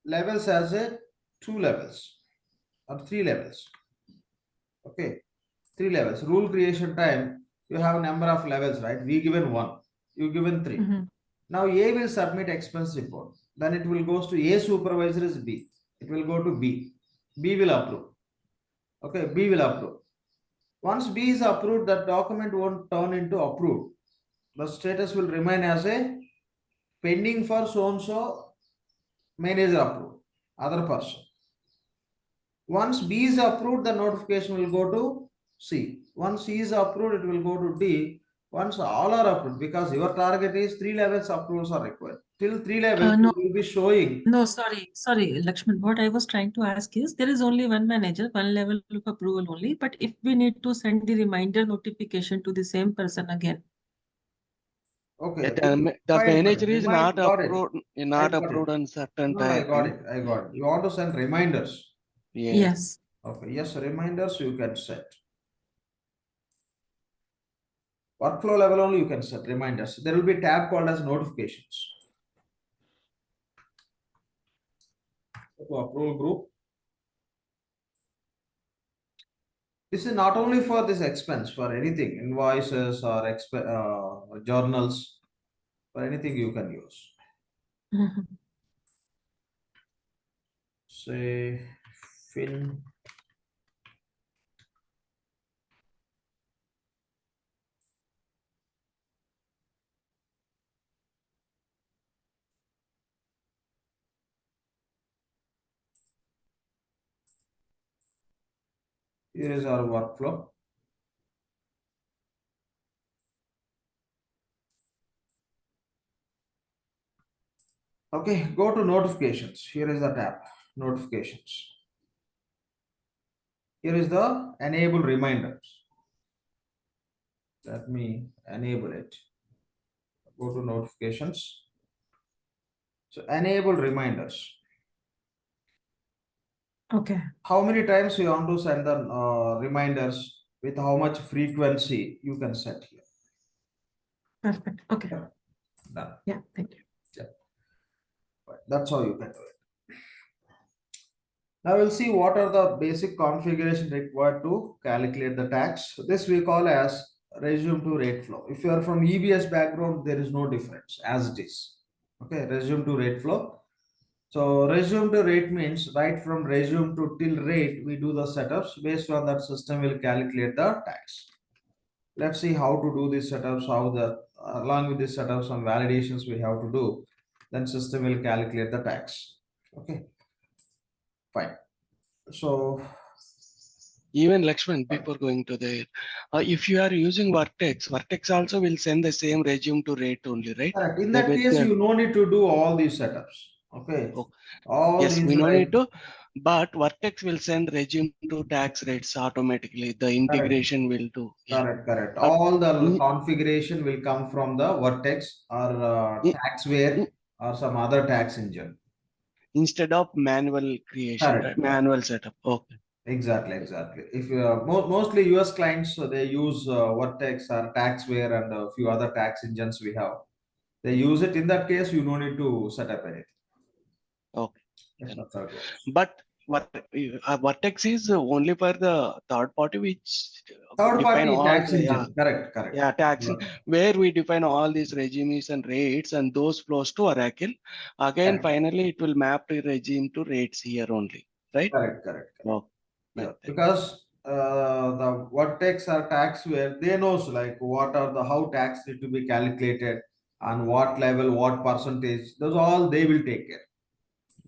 levels has a 2 levels or 3 levels. Okay, 3 levels. Rule creation time, you have number of levels, right? We given 1, you given 3. Mhm. Now A will submit expense report. Then it will goes to A supervisor is B. It will go to B. B will approve. Okay, B will approve. Once B is approved, that document won't turn into approved. The status will remain as a pending for so and so manager approved, other person. Once B is approved, the notification will go to C. Once C is approved, it will go to D. Once all are approved, because your target is 3 levels approvals are required. Till 3 levels, No. it will be showing. No, sorry, Lakshman. What I was trying to ask is there is only one manager, one level of approval only. But if we need to send the reminder notification to the same person again. Okay, The fine, manager is Remind, not got it. approved, I not got it. approved on certain No, I got time. it. I got it. You want to send reminders. Yes. Yes. Okay, yes, reminders you can set. Workflow level only you can set reminders. There will be a tab called as notifications. Go to approval group. This is not only for this expense, for anything, invoices or journals, for anything you can use. Mhm. Say fin. Here is our workflow. Okay, go to notifications. Here is the tab, notifications. Here is the enable reminders. Let me enable it. Go to notifications. So enable reminders. Okay. How many times you want to send the reminders, with how much frequency you can set here. Perfect. Okay. Yeah. Done. Yeah. Thank you. Right. That's how you can do it. Now we'll see what are the basic configuration required to calculate the tax. This we call as resume to rate flow. If you are from EBS background, there is no difference as it is. Okay, resume to rate flow. So resume to rate means right from resume to till rate, we do the setups. Based on that, system will calculate the tax. Let's see how to do these setups, along with this setup, some validations we have to do. Then system will calculate the tax. Okay, fine. So Even Lakshman, before going to there, if you are using Vertex, Vertex also will send the same resume to rate only, right? correct. In Like that with case, the- you no need to do all these setups. Okay. Oh, All yes, these we no like need to, but Vertex will send resume to tax rates automatically. The integration will do. Yeah. correct. But All the in- configuration will come from the Vertex or in- Taxware or some other tax engine. Instead of manual creation, Correct. right? Manual setup. Okay. Exactly. If mostly US clients, so they use Vertex or Taxware and a few other tax engines we have. They use it. In that case, you don't need to set up anything. Okay. That's how it works. But Vertex is only for the third party, which Third define party all tax the, engine. Correct. yeah, tax, where we define all these regimes and rates, and those flows to Oracle. Again, Correct. finally, it will map the regime to rates here only, right? Correct. Oh, Yeah, right. because the Vertex or Taxware, they knows like what are the how tax need to be calculated, on what level, what percentage. Those all they will take care.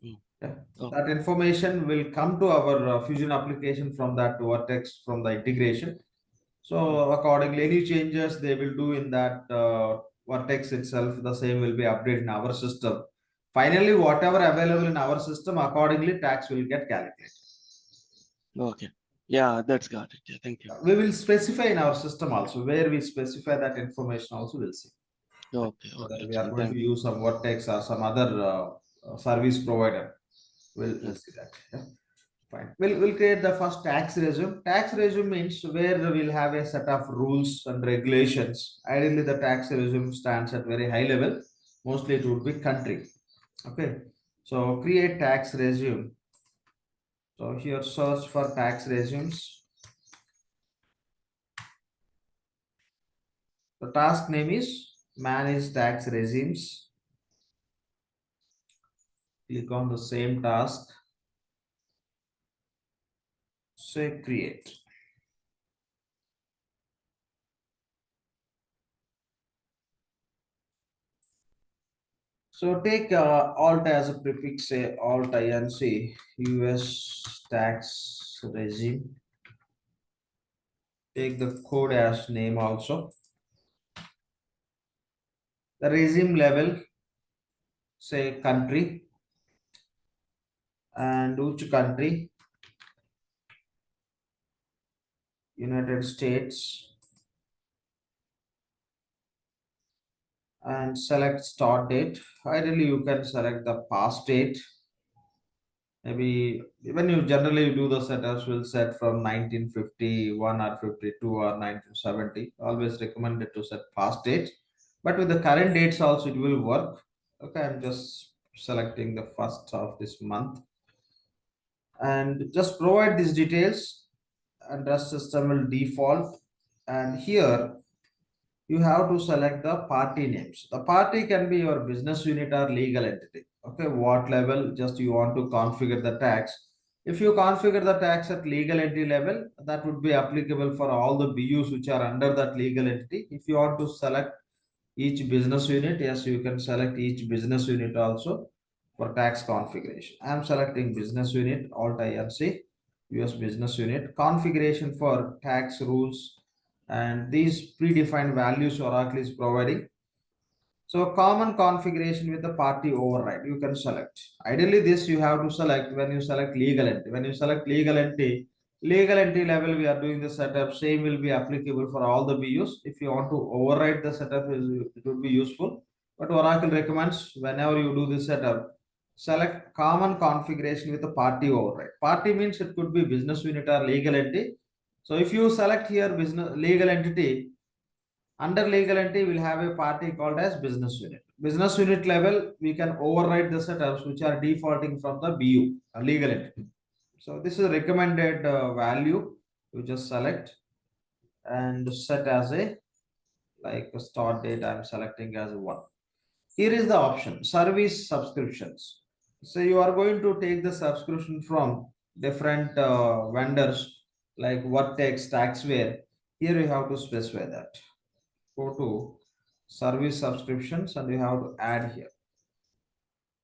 Mm. Yeah. Oh. That information will come to our Fusion application from that Vertex from the integration. So accordingly, any changes they will do in that Vertex itself, the same will be updated in our system. Finally, whatever available in our system, accordingly tax will get calculated. Okay. Yeah, that's got it. Yeah, thank you. We will specify in our system also, where we specify that information also we'll see. Okay. Whether Okay. we are going Thank to you. use some Vertex or some other service provider. We'll see that. Yeah. Fine. We'll create the first tax resume. Tax resume means where we'll have a set of rules and regulations. Ideally, the tax resume stands at very high level. Mostly it would be country. Okay. So create tax resume. So here search for tax resumes. The task name is manage tax regimes. Click on the same task. Say create. So take alt as a prefix, say alt INC US tax regime. Take the code as name also. The regime level, say country, and which country? United States. And select start date. Ideally, you can select the past date. Maybe when you generally do the setups, will set from 1951 or 52 or 1970. Always recommended to set past date, but with the current dates also it will work. Okay, I'm just selecting the first of this month and just provide these details, and the system will default. And here you have to select the party names. The party can be your business unit or legal entity. Okay, what level just you want to configure the tax. If you configure the tax at legal entity level, that would be applicable for all the BUs which are under that legal entity. If you want to select each business unit, yes, you can select each business unit also for tax configuration. I am selecting business unit, alt IRC, US business unit, configuration for tax rules, and these predefined values Oracle is providing. So common configuration with the party override, you can select. Ideally, this you have to select when you select legal entity. When you select legal entity level, we are doing the setup. Same will be applicable for all the BUs. If you want to override the setup, it would be useful. But Oracle recommends whenever you do this setup, select common configuration with the party override. Party means it could be business unit or legal entity. So if you select here business legal entity, under legal entity, we'll have a party called as business unit. Business unit level, we can override the setups which are defaulting from the BU, a legal entity. So this is recommended value. You just select and set as a like a start date. I'm selecting as 1. Here is the option service subscriptions. So you are going to take the subscription from different vendors like Vertex, Taxware. Here you have to specify that. Go to service subscriptions and you have to add here.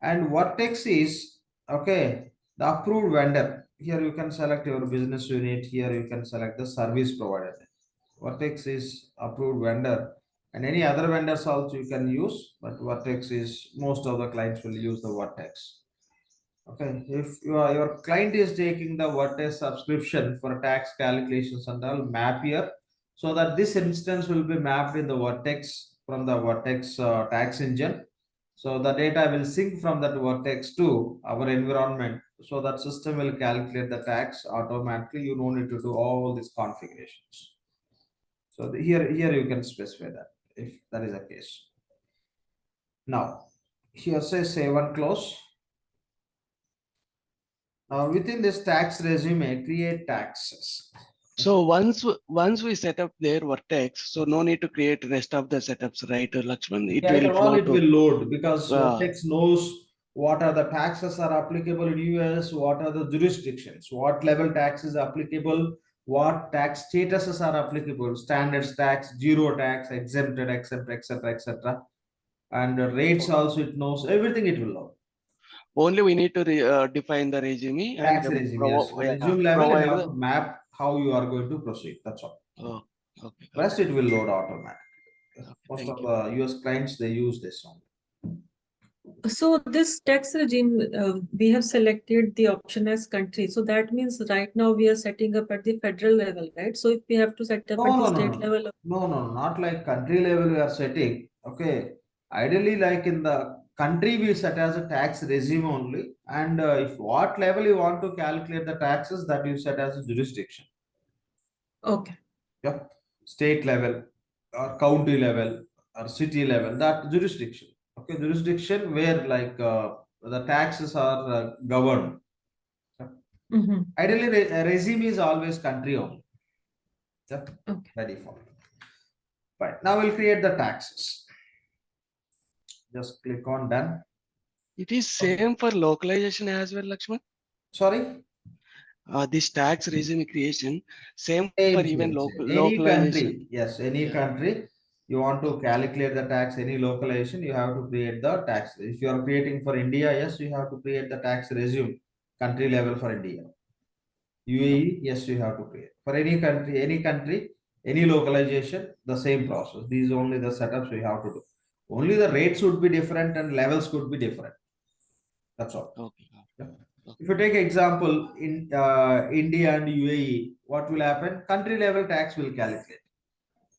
And Vertex is okay, the approved vendor. Here you can select your business unit. Here you can select the service provider. Vertex is approved vendor, and any other vendors also you can use, but Vertex is most of the clients will use the Vertex. Okay, if your client is taking the Vertex subscription for tax calculations and all, map here, so that this instance will be mapped in the Vertex from the Vertex tax engine. So the data will sync from that Vertex to our environment. So that system will calculate the tax automatically. You don't need to do all these configurations. So here you can specify that if that is the case. Now here say save and close. Now within this tax resume, create taxes. So once we set up their Vertex, so no need to create rest of the setups, right, Lakshman? It Yeah, will all flow it to. will load because Ah. Vertex knows what are the taxes are applicable in US, what are the jurisdictions, what level tax is applicable, what tax statuses are applicable, standards tax, zero tax, exempted, exempt, etc., etc. And the rates also it knows everything. It will know. Only we need to define the regime and Tax regime, yes. Resume level, you provide have the. to map how you are going to proceed. That's all. Oh, okay. Rest it will load automatically. Most thank of the US clients they use this one. So this tax regime, we have selected the option as country. So that means right now we are setting up at the federal level, right? So if we have to set up at the state level. No, not like country level we are setting. Okay. Ideally, like in the country, we set as a tax regime only. And if what level you want to calculate the taxes, that you set as a jurisdiction. Okay. Yeah. State level or county level or city level, that jurisdiction. Okay. Jurisdiction where like the taxes are governed. Mhm. Ideally, regime is always country only. Yeah, Okay. by default. Fine. Now we'll create the taxes. Just click on done. It is same for localization as well, Lakshman. Sorry. This tax regime creation, same for Same, even same, same. Any localization. country, yes, any Yeah. country, you want to calculate the tax, any localization, you have to create the tax. If you are creating for India, yes, you have to create the tax regime, country level for India. UAE, yes, you have to create. For any country, any localization, the same process. These are only the setups we have to do. Only the rates would be different and levels could be different. That's all. Okay. Yeah. Okay. If you take example in India and UAE, what will happen? Country level tax will calculate.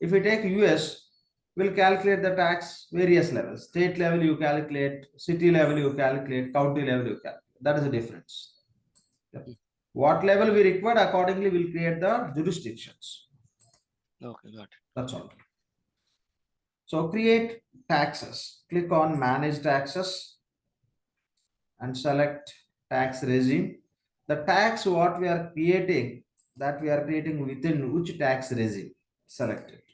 If you take US, will calculate the tax various levels. State level you calculate, city level you calculate, county level you calculate. That is the difference. Yeah. What level we require, accordingly we'll create the jurisdictions. Okay, got it. That's all. So create taxes. Click on manage taxes and select tax regime. The tax what we are creating, that we are creating within which tax regime, select it.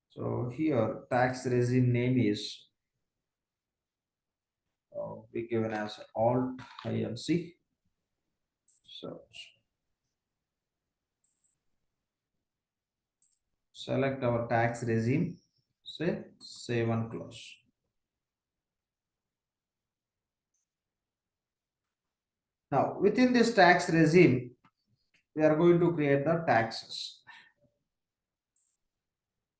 So here tax regime name is be given as Alt INC. Search. Select our tax regime, say save and close. Now within this tax regime, we are going to create the taxes.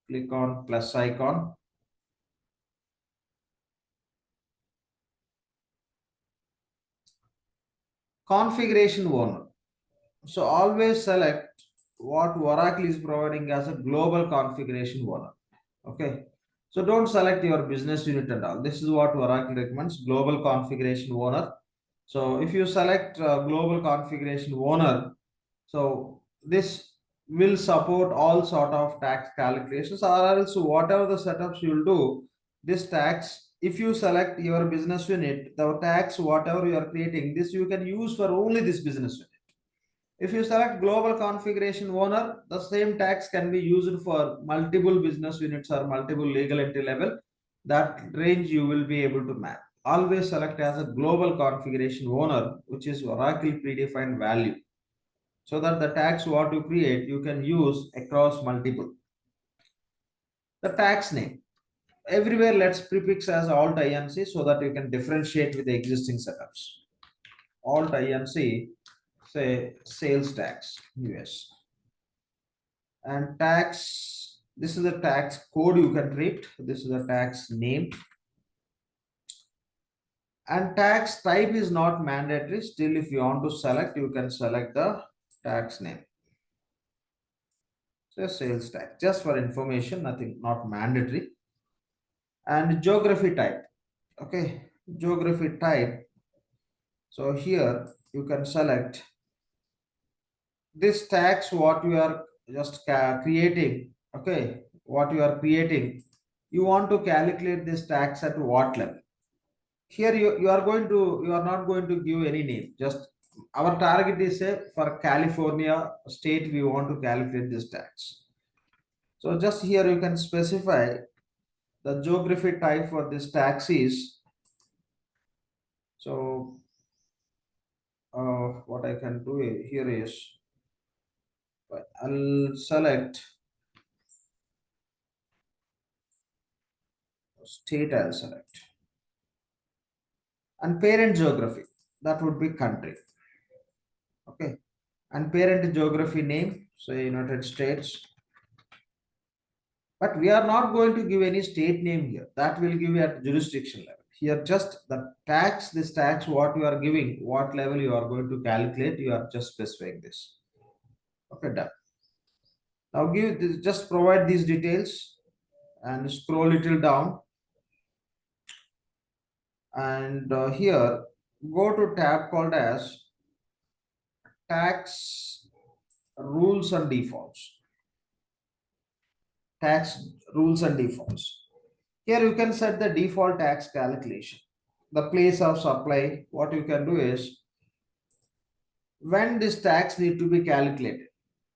Click on plus icon. Configuration owner. So always select what Oracle is providing as a global configuration owner. Okay. So don't select your business unit and all. This is what Oracle recommends, global configuration owner. So if you select global configuration owner, so this will support all sort of tax calculations, or else whatever the setups you'll do, this tax, if you select your business unit, the tax, whatever you are creating, this you can use for only this business unit. If you select global configuration owner, the same tax can be used for multiple business units or multiple legal entity level. That range you will be able to map. Always select as a global configuration owner, which is Oracle predefined value, so that the tax what you create, you can use across multiple. The tax name. Everywhere let's prefix as Alt INC so that you can differentiate with the existing setups. Alt INC, say sales tax US. And tax, this is the tax code you can read. This is the tax name. And tax type is not mandatory. Still, if you want to select, you can select the tax name. So sales tax, just for information, nothing, not mandatory. And geography type. Okay, geography type. So here you can select this tax what you are just creating. Okay, what you are creating, you want to calculate this tax at what level. Here you are going to, you are not going to give any name, just our target is say for California state we want to calculate this tax. So just here you can specify the geography type for this tax is. So what I can do here is I'll select state, I'll select, and parent geography, that would be country. Okay, and parent geography name, say United States. But we are not going to give any state name here. That will give you at jurisdiction level. Here just the tax, this tax what you are giving, what level you are going to calculate, you are just specifying this. Okay, done. Now give this, just provide these details and scroll little down. And here go to tab called as tax rules and defaults. Tax rules and defaults. Here you can set the default tax calculation. The place of supply, what you can do is when this tax need to be calculated.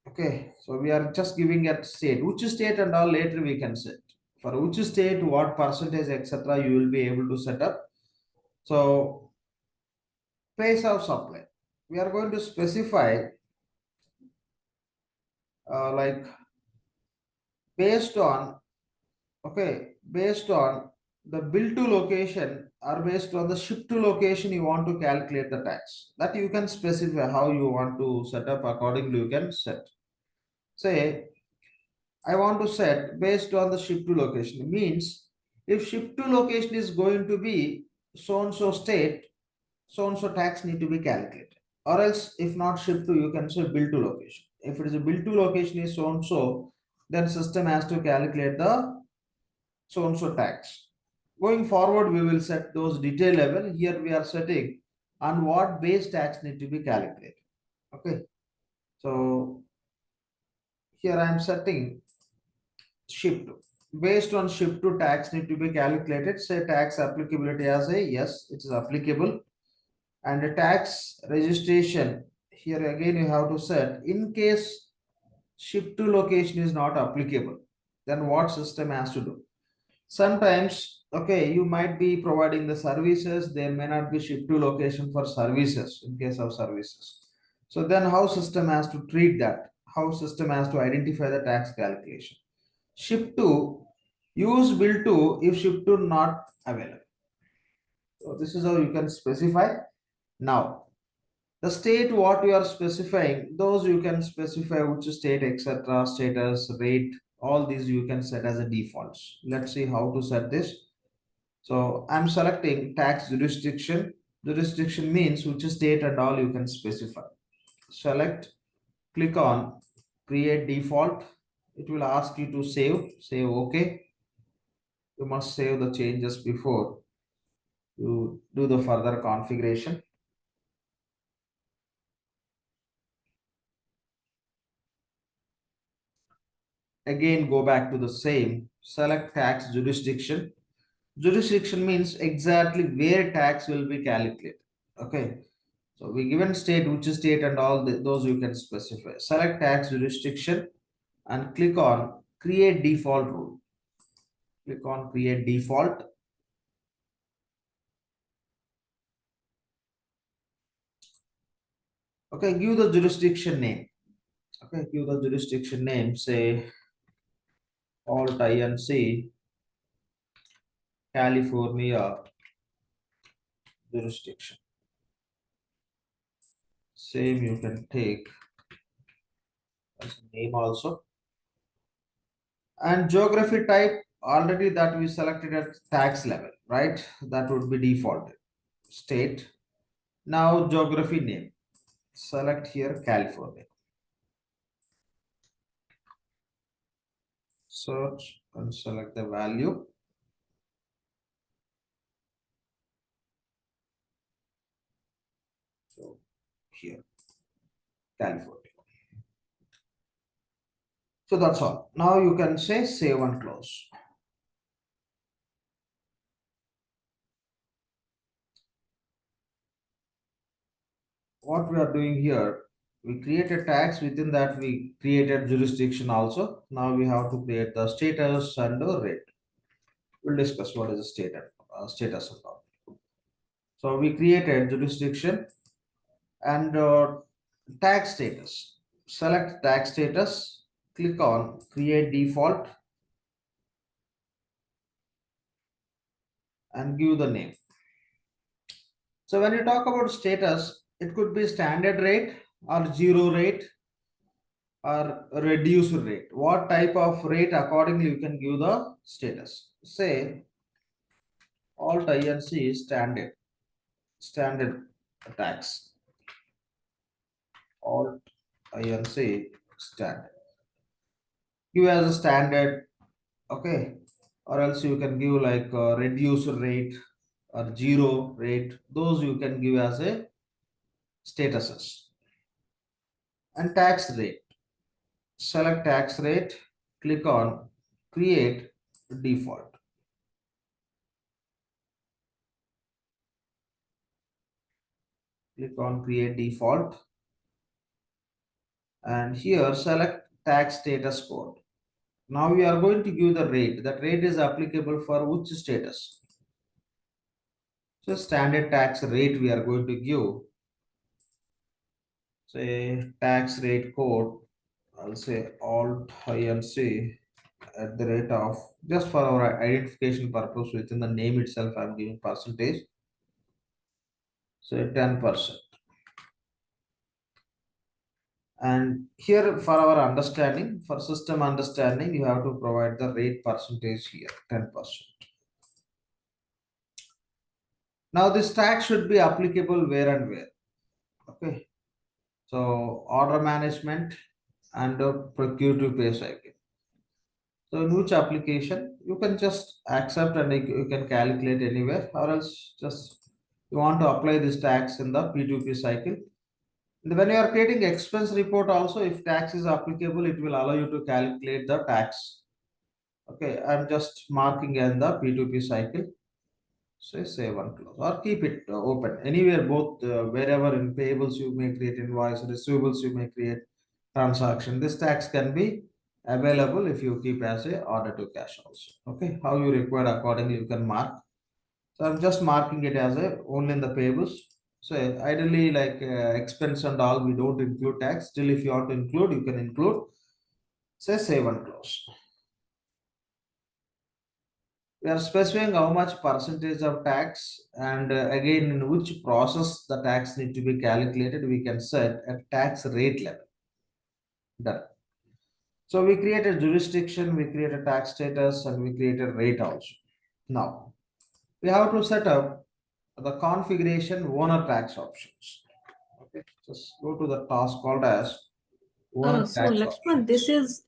Okay, so we are just giving a state, which state and all later we can set. For which state, what percentage, etc. you will be able to set up. So place of supply, we are going to specify like based on, okay, based on the bill to location or based on the ship to location you want to calculate the tax. That you can specify how you want to set up, accordingly you can set. Say I want to set based on the ship to location. It means if ship to location is going to be so and so state, so and so tax need to be calculated. Or else if not ship to, you can say bill to location. If it is a bill to location is so and so, then system has to calculate the so and so tax. Going forward, we will set those detail level. Here we are setting on what base tax need to be calculated. Okay. So here I am setting ship to. Based on ship to, tax need to be calculated. Say tax applicability as a yes, it is applicable. And the tax registration, here again you have to set in case ship to location is not applicable, then what system has to do. Sometimes, okay, you might be providing the services, there may not be ship to location for services in case of services. So then how system has to treat that? How system has to identify the tax calculation? Ship to, use bill to if ship to not available. So this is how you can specify. Now, the state what you are specifying, those you can specify which state, etc., status, rate, all these you can set as a defaults. Let's see how to set this. So I'm selecting tax jurisdiction. Jurisdiction means which state and all you can specify. Select, click on create default. It will ask you to say okay. You must save the changes before you do the further configuration. Again, go back to the same, select tax jurisdiction. Jurisdiction means exactly where tax will be calculated. Okay, so we given state, which state and all those you can specify. Select tax jurisdiction and click on create default rule. Click on create default. Okay, give the jurisdiction name. Okay, give the jurisdiction name, say Alt INC California jurisdiction. Same you can take as a name also. And geography type, already that we selected at tax level, right? That would be default. State. Now geography name. Select here California. Search and select the value. So here, California. So that's all. Now you can say save and close. What we are doing here, we create a tax, within that we created jurisdiction also. Now we have to create the status and the rate. We'll discuss what is the status and all. So we created jurisdiction and tax status. Select tax status, click on create default and give the name. So when you talk about status, it could be standard rate or zero rate or reduced rate. What type of rate, accordingly you can give the status. Say Alt INC is standard tax. Alt INC standard. Give as a standard, okay, or else you can give like a reduced rate or zero rate. Those you can give as a statuses. And tax rate. Select tax rate, click on create default. Click on create default. And here select tax status code. Now we are going to give the rate. That rate is applicable for which status? So standard tax rate we are going to give. Say tax rate code. I'll say Alt INC at the rate of, just for our identification purpose, within the name itself I'm giving percentage. Say 10%. And here for our understanding, for system understanding, you have to provide the rate percentage here, 10%. Now this tax should be applicable where and where. Okay. So order management and procure to pay cycle. So in which application you can just accept and you can calculate anywhere, or else just you want to apply this tax in the P2P cycle. And when you are creating expense report also, if tax is applicable, it will allow you to calculate the tax. Okay, I'm just marking in the P2P cycle. Say save and close, or keep it open anywhere, both wherever in payables you may create invoice, receivables you may create transaction. This tax can be available if you keep as a order to cash also. Okay, how you require accordingly you can mark. So I'm just marking it as a only in the payables. So ideally, like expense and all, we don't include tax. Still, if you want to include, you can include. Say save and close. We are specifying how much percentage of tax, and again in which process the tax need to be calculated. We can set a tax rate level. Done. So we create a jurisdiction, we create a tax status, and we create a rate also. Now we have to set up the configuration owner tax options. Okay, just go to the task called as owner So tax Lakshman, options.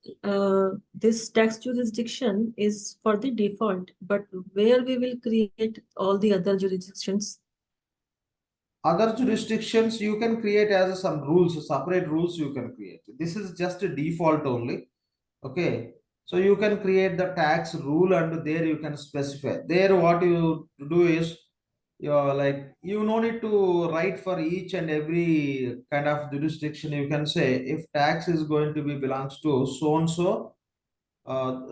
this tax jurisdiction is for the default, but where we will create all the other jurisdictions? Other jurisdictions you can create as some rules, separate rules you can create. This is just a default only. Okay, so you can create the tax rule, and there you can specify. There what you do is, you're like, you no need to write for each and every kind of jurisdiction. You can say if tax is going to be belongs to so and so,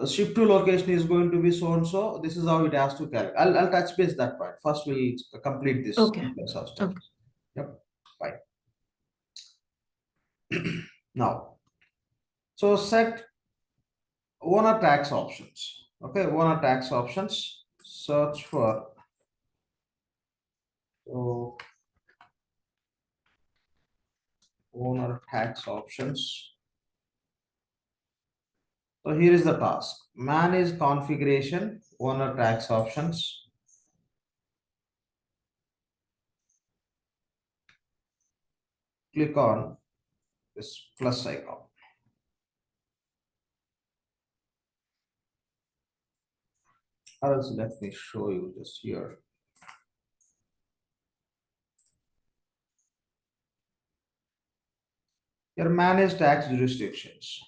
ship to location is going to be so and so, this is how it has to calculate. I'll touch base that part. First we'll complete this. Okay. Okay. Yep, fine. Now, so set owner tax options. Okay, owner tax options. Search for owner tax options. So here is the task. Manage configuration owner tax options. Click on this plus icon. Or else let me show you this here. Here manage tax jurisdictions.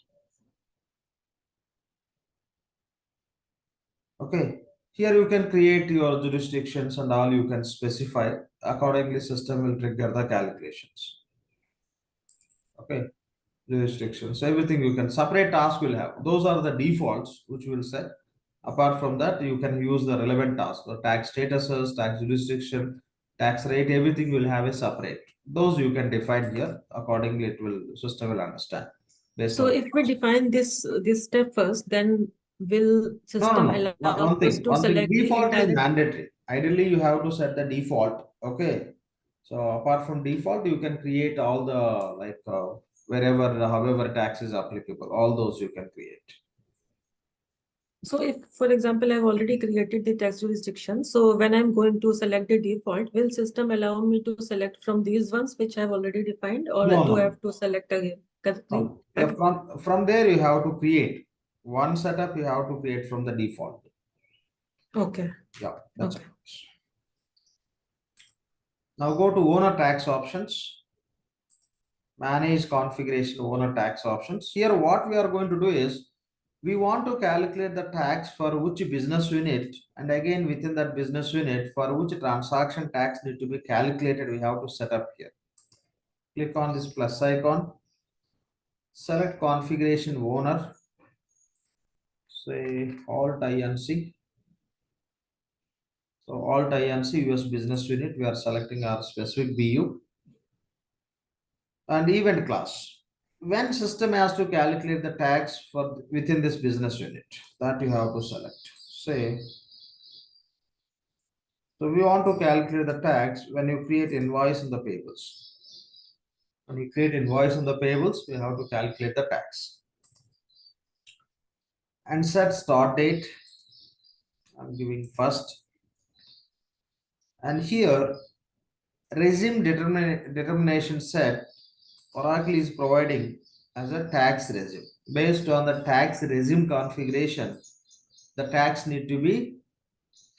Okay, here you can create your jurisdictions and all you can specify. Accordingly, system will trigger the calculations. Okay, jurisdictions, everything you can separate task will have. Those are the defaults which will set. Apart from that, you can use the relevant task, the tax statuses, tax jurisdiction, tax rate, everything will have a separate. Those you can define here. Accordingly, it will system will understand. So if we define this step first, then will system allow One us thing, to select the default is entire? mandatory. Ideally, you have to set the default. Okay. So apart from default, you can create all the like wherever, however tax is applicable, all those you can create. So if, for example, I've already created the tax jurisdiction, so when I'm going to select the default, will system allow me to select from these ones which I've already defined, or No, do I no. have to select again? Yeah, from there you have to create one setup. You have to create from the default. Okay. Yeah, that's Okay. it. Now go to owner tax options. Manage configuration owner tax options. Here what we are going to do is, we want to calculate the tax for which business unit, and again within that business unit for which transaction tax need to be calculated, we have to set up here. Click on this plus icon. Select configuration owner. Say Alt INC. So Alt INC US business unit. We are selecting our specific BU. And event class. When system has to calculate the tax for within this business unit, that you have to select. Say, so we want to calculate the tax when you create invoice in the payables. When you create invoice in the payables, we have to calculate the tax. And set start date. I'm giving first. And here, regime determination set, Oracle is providing as a tax regime. Based on the tax regime configuration, the tax need to be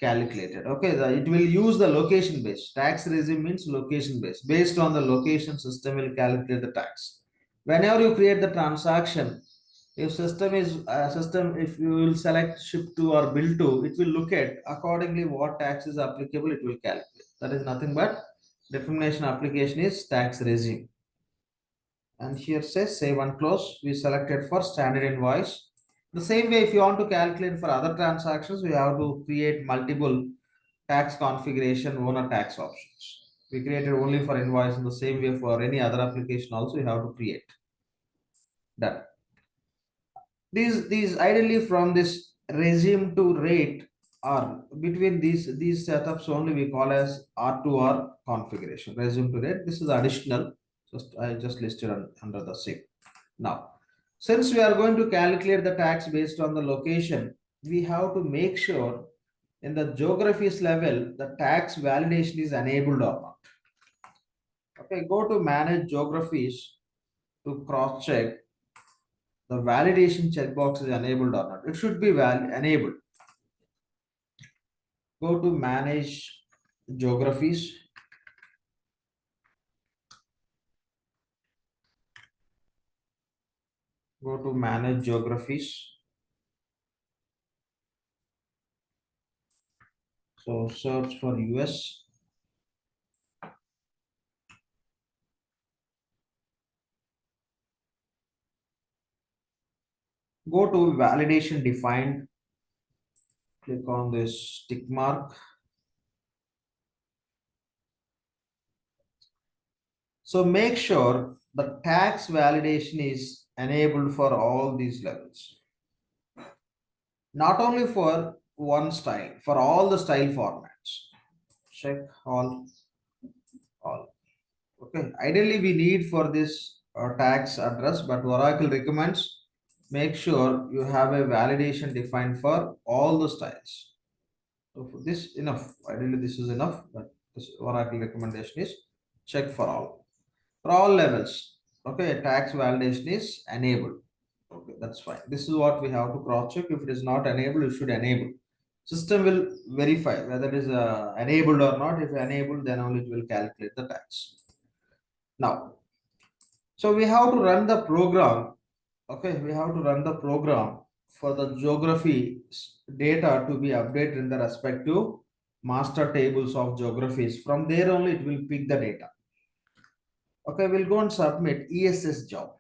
calculated. Okay, it will use the location based. Tax regime means location based. Based on the location, system will calculate the tax. Whenever you create the transaction, if if you will select ship to or bill to, it will look at accordingly what tax is applicable, it will calculate. That is nothing but determination application is tax regime. And here says save and close. We selected for standard invoice. The same way, if you want to calculate for other transactions, we have to create multiple tax configuration owner tax options. We created only for invoice. In the same way, for any other application also, you have to create. Done. These ideally from this regime to rate are between these setups only we call as R2R configuration. Regime to rate. This is additional. I just listed under the same. Now, since we are going to calculate the tax based on the location, we have to make sure in the geographies level, the tax validation is enabled or not. Okay, go to manage geographies to cross check the validation checkbox is enabled or not. It should be enabled. Go to manage geographies. Go to manage geographies. So search for US. Go to validation defined. Click on this tick mark. So make sure the tax validation is enabled for all these levels. Not only for one style, for all the style formats. Check all. Okay, ideally we need for this tax address, but Oracle recommends make sure you have a validation defined for all the styles. So for this enough, ideally this is enough, but this Oracle recommendation is check for all levels. Okay, tax validation is enabled. Okay, that's fine. This is what we have to cross check. If it is not enabled, you should enable. System will verify whether it is enabled or not. If enabled, then only it will calculate the tax. Now, so we have to run the program. Okay, we have to run the program for the geography data to be updated in the respective master tables of geographies. From there only it will pick the data. Okay, we'll go and submit ESS job.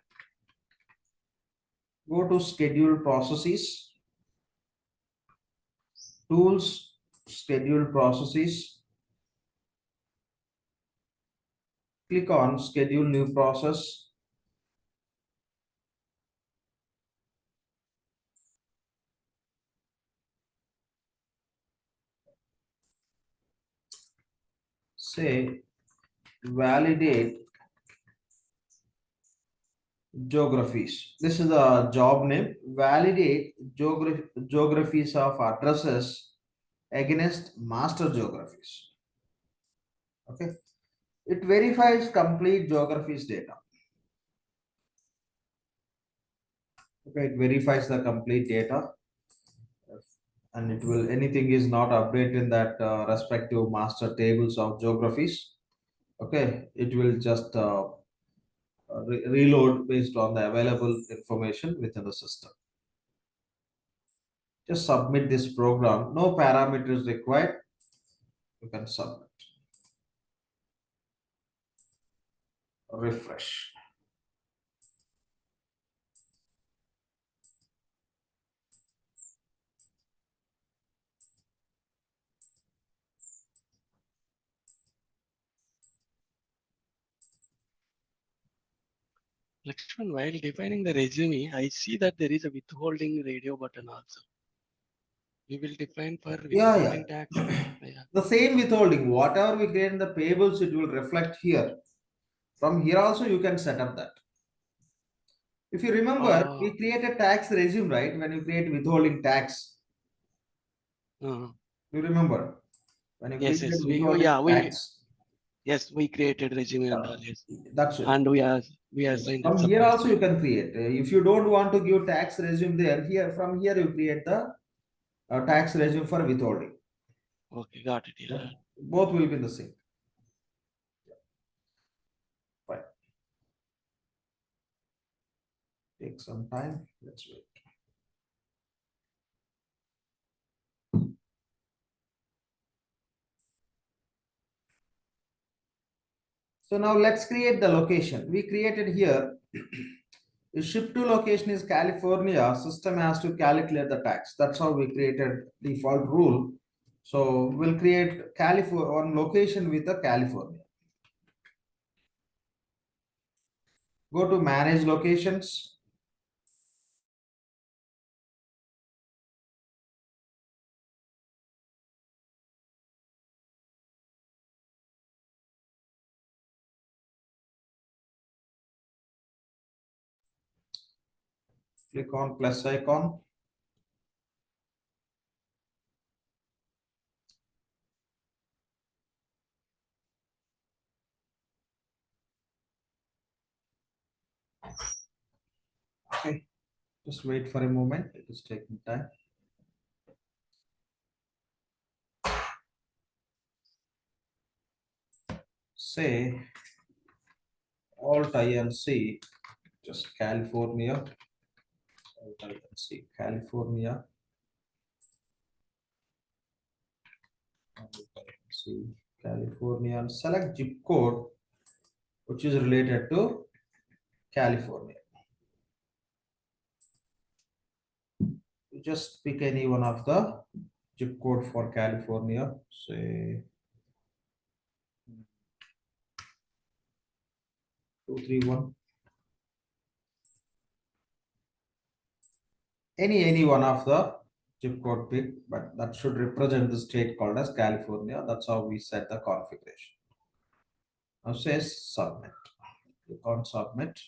Go to schedule processes, tools, schedule processes. Click on schedule new process. Say validate geographies. This is the job name. Validate geographies of addresses against master geographies. Okay, it verifies complete geographies data. Okay, it verifies the complete data, and it will anything is not updated in that respective master tables of geographies. Okay, it will just reload based on the available information within the system. Just submit this program. No parameters required. You can submit. refresh. Lakshman, while defining the resume, I see that there is a withholding radio button also. We will define for Yeah, withholding yeah. tax. Yeah. The same withholding, whatever we create in the payables, it will reflect here. From here also you can set up that. If you remember, we create a tax regime, right? When you create withholding tax, Uh, you remember? When you yes, create yes. withholding tax, We created resume and all, yes. that's it. And we are Yes. assigned From as here suppliers. also you can create. If you don't want to give tax regime there, here from here you create the tax regime for withholding. Okay, got it. Yeah. Yeah. Both will be the same. Fine. Take some time. Let's wait. So now let's create the location. We created here. If ship to location is California, system has to calculate the tax. That's how we created default rule. So we'll create California one location with a California. Go to manage locations. Click on plus icon. Okay, just wait for a moment. It is taking time. Say Alt INC, just California. Alt INC, California. Alt INC, California, and select zip code which is related to California. You just pick any one of the zip code for California, say 231. Any one of the zip code pick, but that should represent the state called as California. That's how we set the configuration. Now says submit. Click on submit.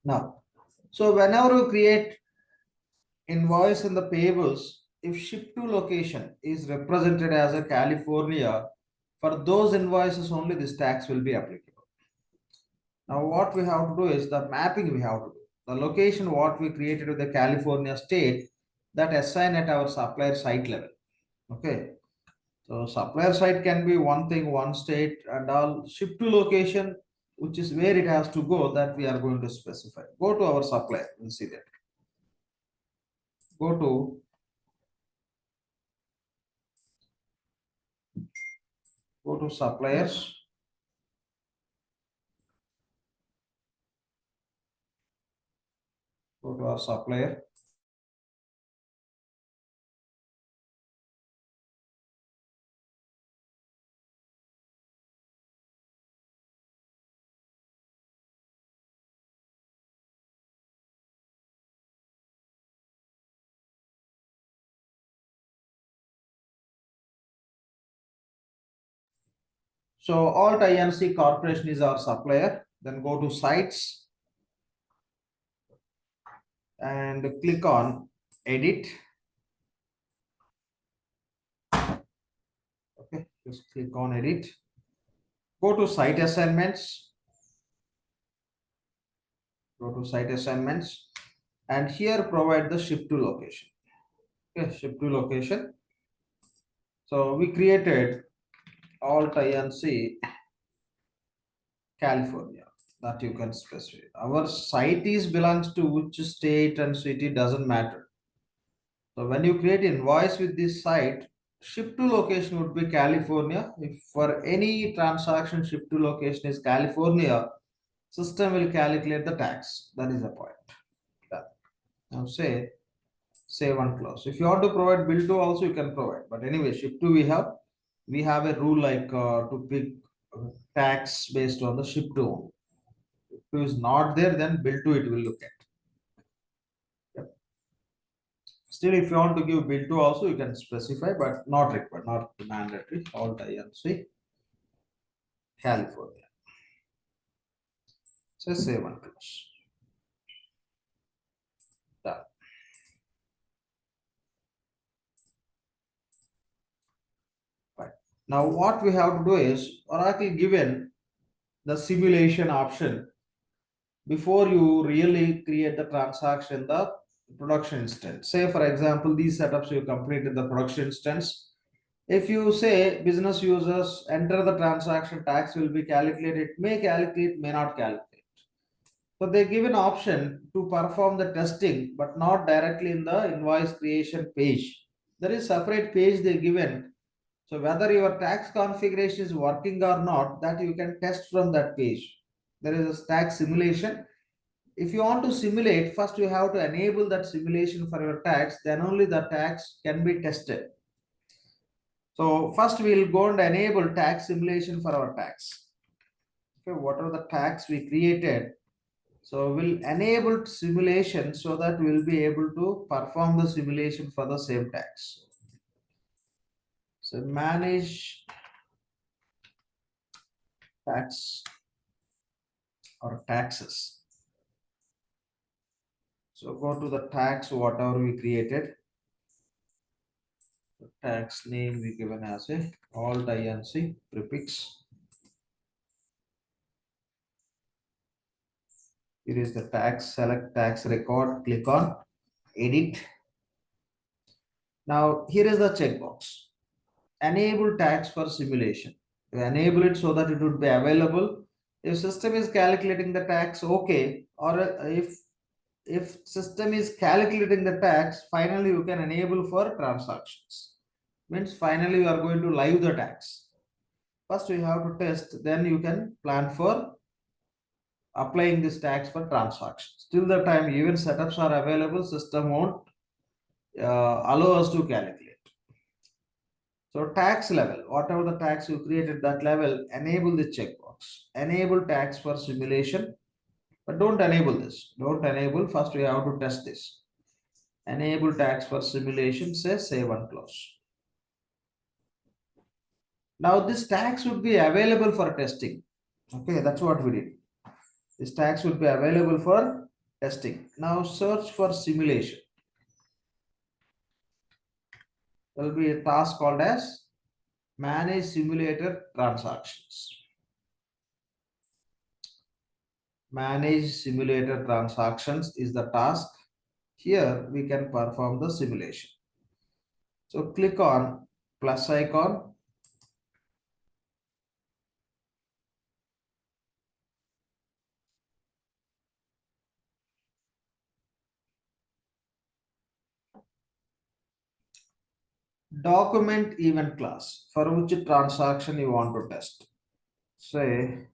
Now, so whenever you create invoice in the payables, if ship to location is represented as a California, for those invoices only this tax will be applicable. Now what we have to do is the mapping we have to do. The location what we created with the California state, that assign at our supplier site level. Okay. So supplier site can be one thing, one state, and all ship to location, which is where it has to go, that we are going to specify. Go to our supplier, we'll see that. Go to suppliers. Go to our supplier. So Alt INC Corporation is our supplier. Then go to sites and click on edit. Okay, just click on edit. Go to site assignments. Go to site assignments, and here provide the ship to location. Okay, ship to location. So we created Alt INC California, that you can specify. Our site is belongs to which state and city doesn't matter. So when you create invoice with this site, ship to location would be California. If for any transaction ship to location is California, system will calculate the tax. That is the point. Done. Now say save and close. If you want to provide bill to also you can provide. But anyway, ship to we have a rule like to pick tax based on the ship to. If to is not there, then bill to it will look at. Yep. Still, if you want to give bill to also, you can specify, but not required, not mandatory. Alt INC California. So save and close. Done. Right. Now what we have to do is Oracle given the simulation option before you really create the transaction in the production instance. Say for example, these setups you completed the production instance. If you say business users enter the transaction, tax will be calculated, may calculate, may not calculate. So they give an option to perform the testing, but not directly in the invoice creation page. There is separate page they given. So whether your tax configuration is working or not, that you can test from that page. There is a tax simulation. If you want to simulate, first you have to enable that simulation for your tax, then only the tax can be tested. So first we will go and enable tax simulation for our tax. Okay, whatever the tax we created, so we'll enable simulation so that we'll be able to perform the simulation for the same tax. So manage tax or taxes. So go to the tax, whatever we created. The tax name we given as a Alt INC prefix. Here is the tax, select tax record, click on edit. Now here is the checkbox. Enable tax for simulation. You enable it so that it would be available. If system is calculating the tax, okay, or if system is calculating the tax, finally you can enable for transactions. Means finally you are going to live the tax. First you have to test, then you can plan for applying this tax for transactions. Till the time even setups are available, system won't allow us to calculate. So tax level, whatever the tax you created, that level, enable the checkbox. Enable tax for simulation, but don't enable this. Don't enable. First we have to test this. Enable tax for simulation, say save and close. Now this tax would be available for testing. Okay, that's what we did. This tax would be available for testing. Now search for simulation. There will be a task called as manage simulator transactions. Manage simulator transactions is the task. Here we can perform the simulation. So click on plus icon. Document event class for which transaction you want to test. Say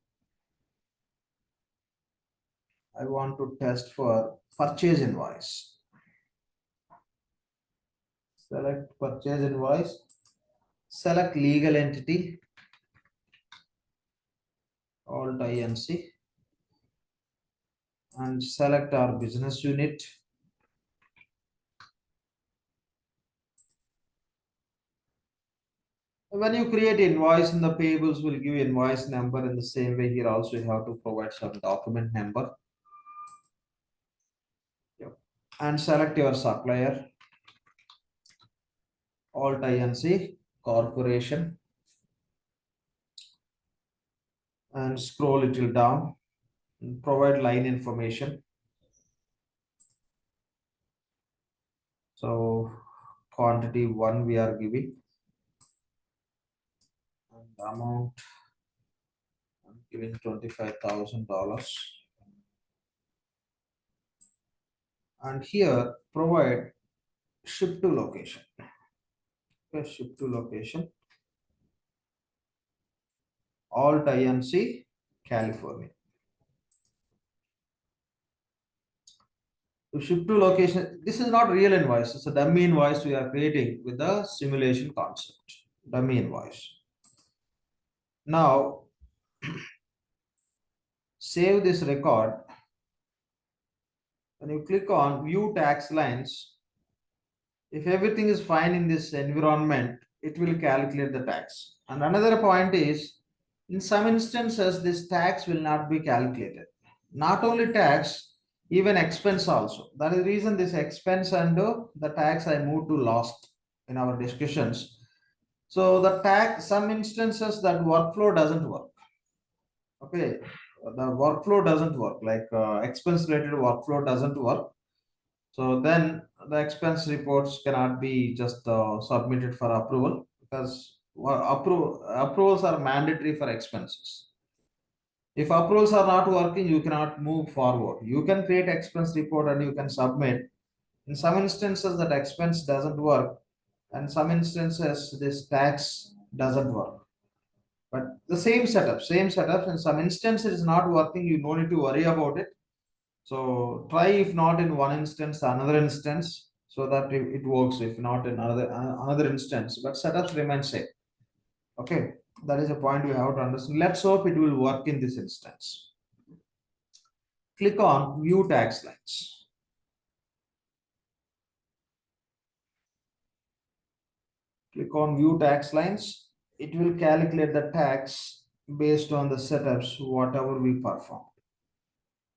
I want to test for purchase invoice. Select purchase invoice. Select legal entity. Alt INC. And select our business unit. When you create invoice in the payables, will give invoice number. In the same way here also you have to provide some document number. Yep. And select your supplier. Alt INC corporation. And scroll little down. And provide line information. So quantity 1 we are giving. And the amount I'm giving $25,000. And here provide ship to location. Okay, shift to location. Alt INC, California. To shift to location, this is not real invoice, it's a dummy invoice we are creating with the simulation concept, dummy invoice. Now, save this record. When you click on view tax lines, if everything is fine in this environment, it will calculate the tax. And another point is, in some instances, this tax will not be calculated. Not only tax, even expense also. That is the reason this expense and the tax I moved to last in our discussions. So the tax, some instances that workflow doesn't work. Okay, the workflow doesn't work, like expense related workflow doesn't work. So then the expense reports cannot be just submitted for approval, because approvals are mandatory for expenses. If approvals are not working, you cannot move forward. You can create expense report and you can submit. In some instances, that expense doesn't work, and some instances this tax doesn't work. But the same setup. In some instances it's not working, you don't need to worry about it. So try, if not in one instance, another instance, so that it works. If not in another instance, but setups remain same. Okay, that is a point we have to understand. Let's hope it will work in this instance. Click on view tax lines. Click on view tax lines. It will calculate the tax based on the setups, whatever we performed.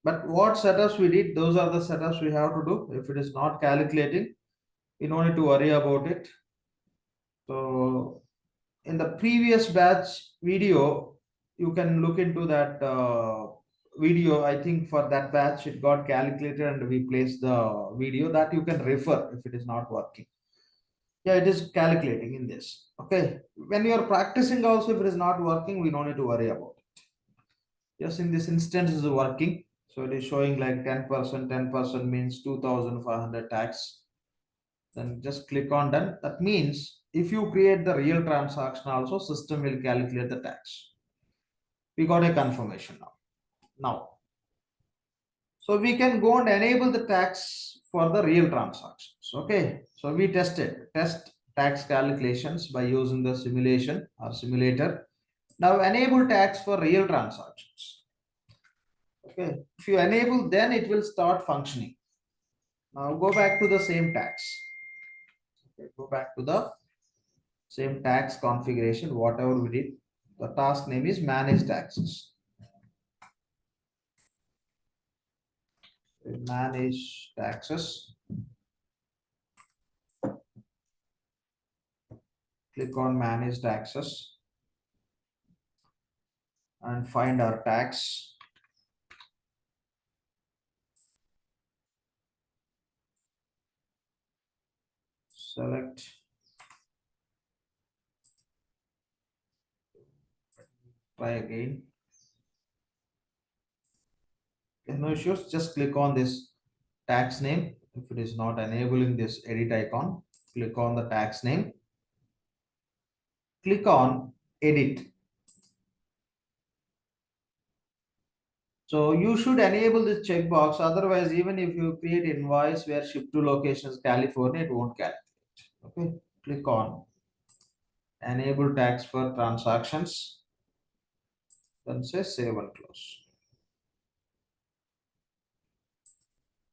But what setups we did, those are the setups we have to do. If it is not calculating, you don't need to worry about it. So in the previous batch video, you can look into that video. I think for that batch it got calculated and we placed the video that you can refer if it is not working. Yeah, it is calculating in this. Okay, when you are practicing also, if it is not working, we don't need to worry about it. Yes, in this instance is working. So it is showing like 10%, 10% means 2,500 tax. Then just click on done. That means if you create the real transaction also, system will calculate the tax. We got a confirmation now. So we can go and enable the tax for the real transactions. Okay, so we test tax calculations by using the simulation or simulator. Now enable tax for real transactions. Okay, if you enable, then it will start functioning. Now go back to the same tax. Okay, go back to the same tax configuration, whatever we did. The task name is manage taxes. Manage taxes. Click on manage taxes and find our tax. Select. Try again. No issues, just click on this tax name. If it is not enabling this edit icon, click on the tax name. Click on edit. So you should enable this checkbox. Otherwise, even if you create invoice where ship to location is California, it won't calculate. Okay, click on enable tax for transactions. Then say save and close.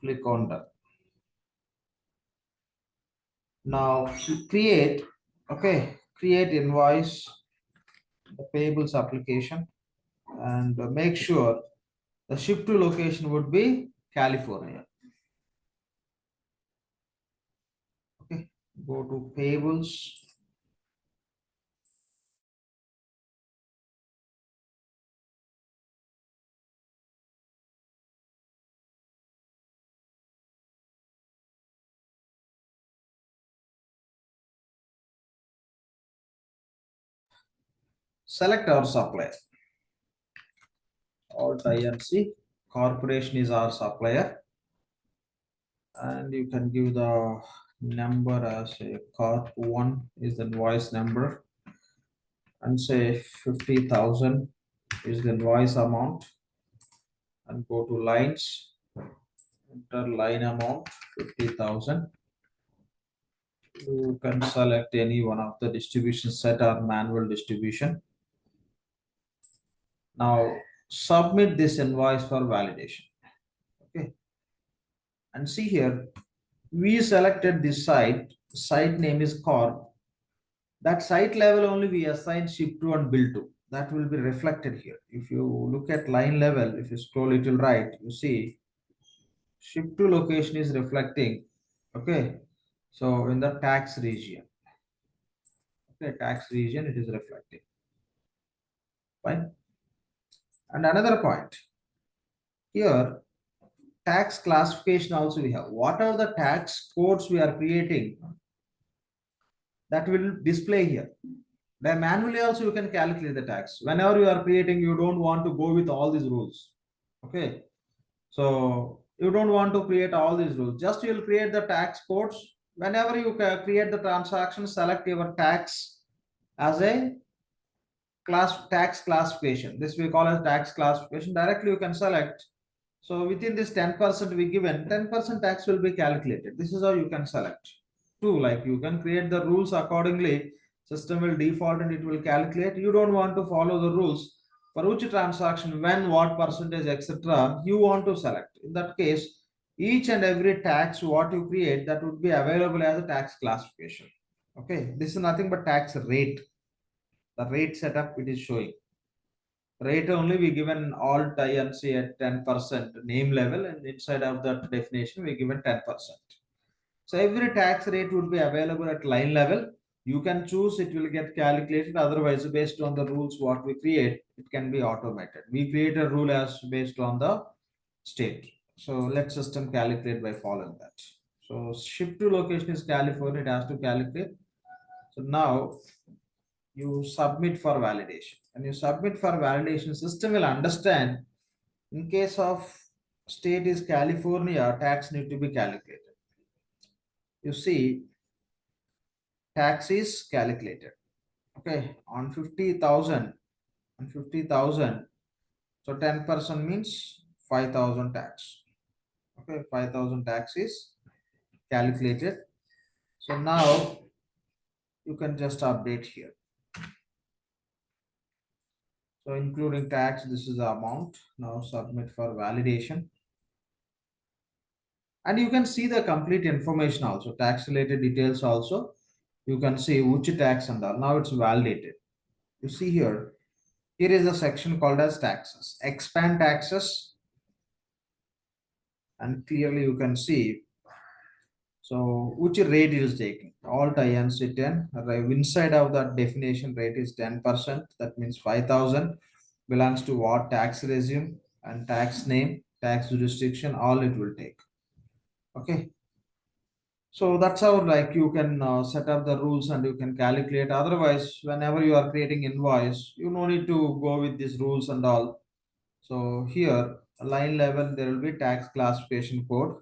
Click on done. Now create invoice, the payables application, and make sure the ship to location would be California. Okay, go to payables. Select our supplier. Alt INC, corporation is our supplier. And you can give the number as a COT1 is the invoice number, and say 50,000 is the invoice amount, and go to lines, enter line amount 50,000. You can select any one of the distribution set or manual distribution. Now submit this invoice for validation. Okay, and see here, we selected this site name is corp. That site level only we assign ship to and bill to. That will be reflected here. If you look at line level, if you scroll little right, you see ship to location is reflecting. Okay, so in the tax region, okay, tax region it is reflecting. Fine. And another point here, tax classification also we have. What are the tax codes we are creating? That will display here. Then manually also you can calculate the tax. Whenever you are creating, you don't want to go with all these rules. Okay. So you don't want to create all these rules. Just you'll create the tax codes. Whenever you create the transaction, select your tax as a tax classification. This we call as tax classification. Directly you can select. So within this 10% we given, 10% tax will be calculated. This is how you can select. Two, like you can create the rules accordingly. System will default and it will calculate. You don't want to follow the rules for which transaction, when, what percentage, etc. You want to select. In that case, each and every tax what you create, that would be available as a tax classification. Okay, this is nothing but tax rate. The rate setup it is showing. Rate only we given alt INC at 10% name level, and inside of that definition we given 10%. So every tax rate would be available at line level. You can choose, it will get calculated. Otherwise, based on the rules what we create, it can be automated. We create a rule as based on the state. So let system calculate by following that. So ship to location is California, it has to calculate. So now you submit for validation. When you submit for validation, system will understand in case of state is California, tax need to be calculated. You see, tax is calculated. Okay, on 50,000, on 50,000. So 10% means 5,000 tax. Okay, 5,000 tax is calculated. So now you can just update here. So including tax, this is the amount. Now submit for validation. And you can see the complete information also, tax related details also. You can see which tax and all. Now it's validated. You see here, here is a section called as taxes. Expand taxes. And clearly you can see. So which rate it is taking. Alt INC 10. Inside of that definition rate is 10%. That means 5,000 belongs to what tax regime and tax name, tax jurisdiction, all it will take. Okay. So that's how like you can set up the rules and you can calculate. Otherwise, whenever you are creating invoice, you no need to go with these rules and all. So here, line level, there will be tax classification code.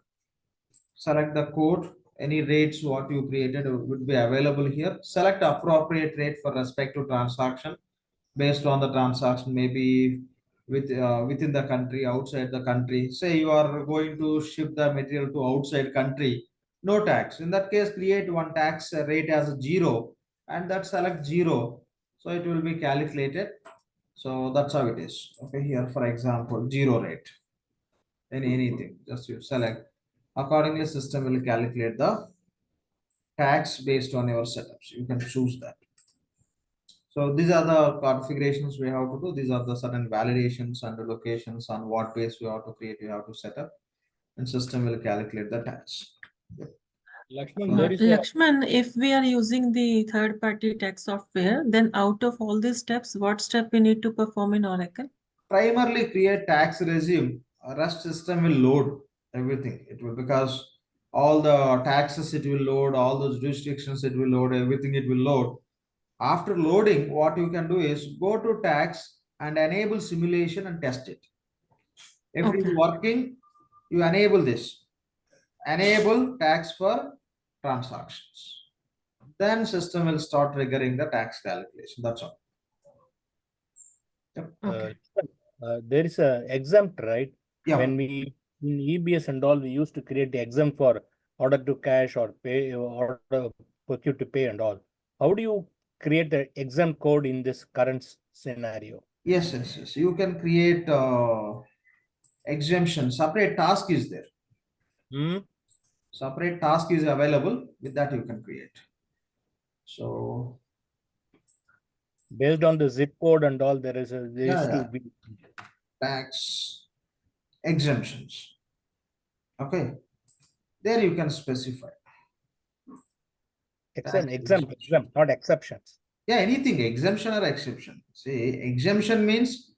Select the code. Any rates what you created would be available here. Select appropriate rate for respect to transaction based on the transaction, maybe within the country, outside the country. Say you are going to ship the material to outside country, no tax. In that case, create one tax rate as 0 and that select 0. So it will be calculated. So that's how it is. Okay, here for example, 0 rate. Anything, just you select. Accordingly, system will calculate the tax based on your setups. You can choose that. So these are the configurations we have to do. These are the certain validations and locations on what base we have to create, we have to set up, and system will calculate the tax. Lakshman, there is a, Lakshman, if we are using the third-party tax software, then out of all these steps, what step we need to perform in Oracle? Primarily create tax regime. Rest system will load everything. It will, because all the taxes it will load, all those jurisdictions it will load, everything it will load. After loading, what you can do is go to tax and enable simulation and test it. If it is Okay. working, you enable this. Enable tax for transactions. Then system will start triggering the tax calculation. That's all. Yep. Okay. There is a exempt, right? Yeah. When we in EBS and all, we used to create the exempt for order to cash or pay or procure to pay and all. How do you create the exempt code in this current scenario? Yes, yes, yes. You can create exemption. Separate task is there. Hmm? Separate task is available. With that, you can create. So Based on the zip code and all, there is a there Yeah, used to yeah. be tax exemptions. Okay. There you can specify. exempt, not exceptions. Yeah, anything exemption or exception. See, exemption means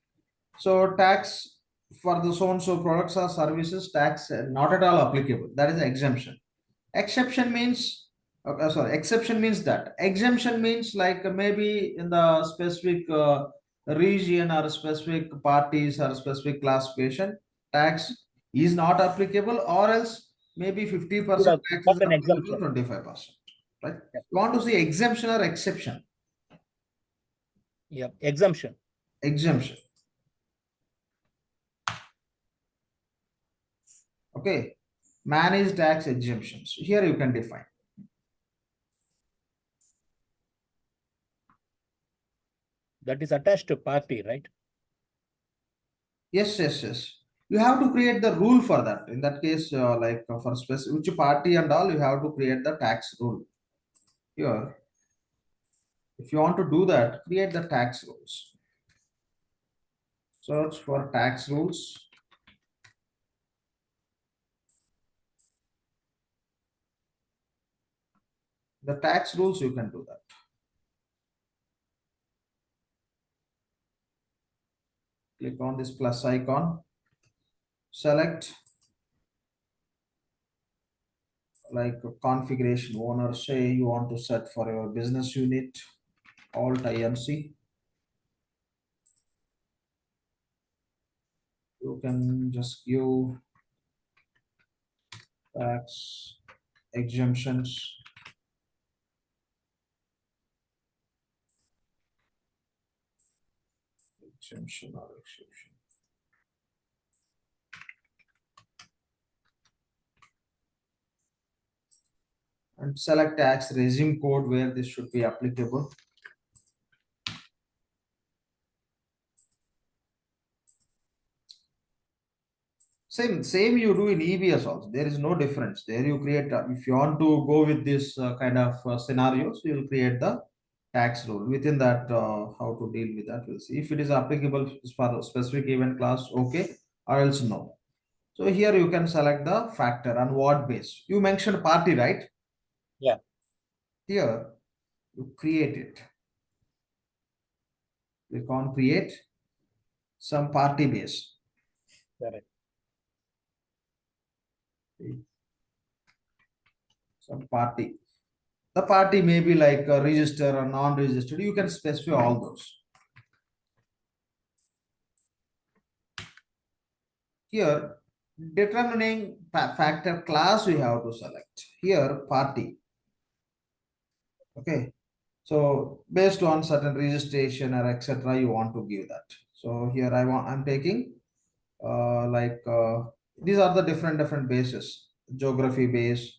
so tax for the so and so products or services, tax not at all applicable. That is exemption. Exception means exception means that. Exemption means like maybe in the specific region or specific parties or specific classification, tax is not applicable, or else maybe 50% tax is got an applicable, exemption. 25%. Right? Yeah. You want to see exemption or exception? Yeah, exemption. Exemption. Okay. Manage tax exemptions. Here you can define. That is attached to party, right? Yes, yes, yes. You have to create the rule for that. In that case, for specific which party and all, you have to create the tax rule. Here, if you want to do that, create the tax rules. Search for tax rules. The tax rules, you can do that. Click on this plus icon. Select like a configuration owner. Say you want to set for your business unit. Alt INC. You can just give tax exemptions. Exemption or exception. And select tax regime code where this should be applicable. Same you do in EBS also. There is no difference. There you create, if you want to go with this kind of scenarios, you will create the tax rule. Within that, how to deal with that, we'll see. If it is applicable for a specific event class, okay, or else no. So here you can select the factor on what base. You mentioned party, right? Yeah. Here, you create it. Click on create some party base. Correct. Some party. The party may be like a registered or non-registered. You can specify all those. Here, determining factor class we have to select. Here, party. Okay. So based on certain registration or etc., you want to give that. So here I'm taking these are the different bases: geography base,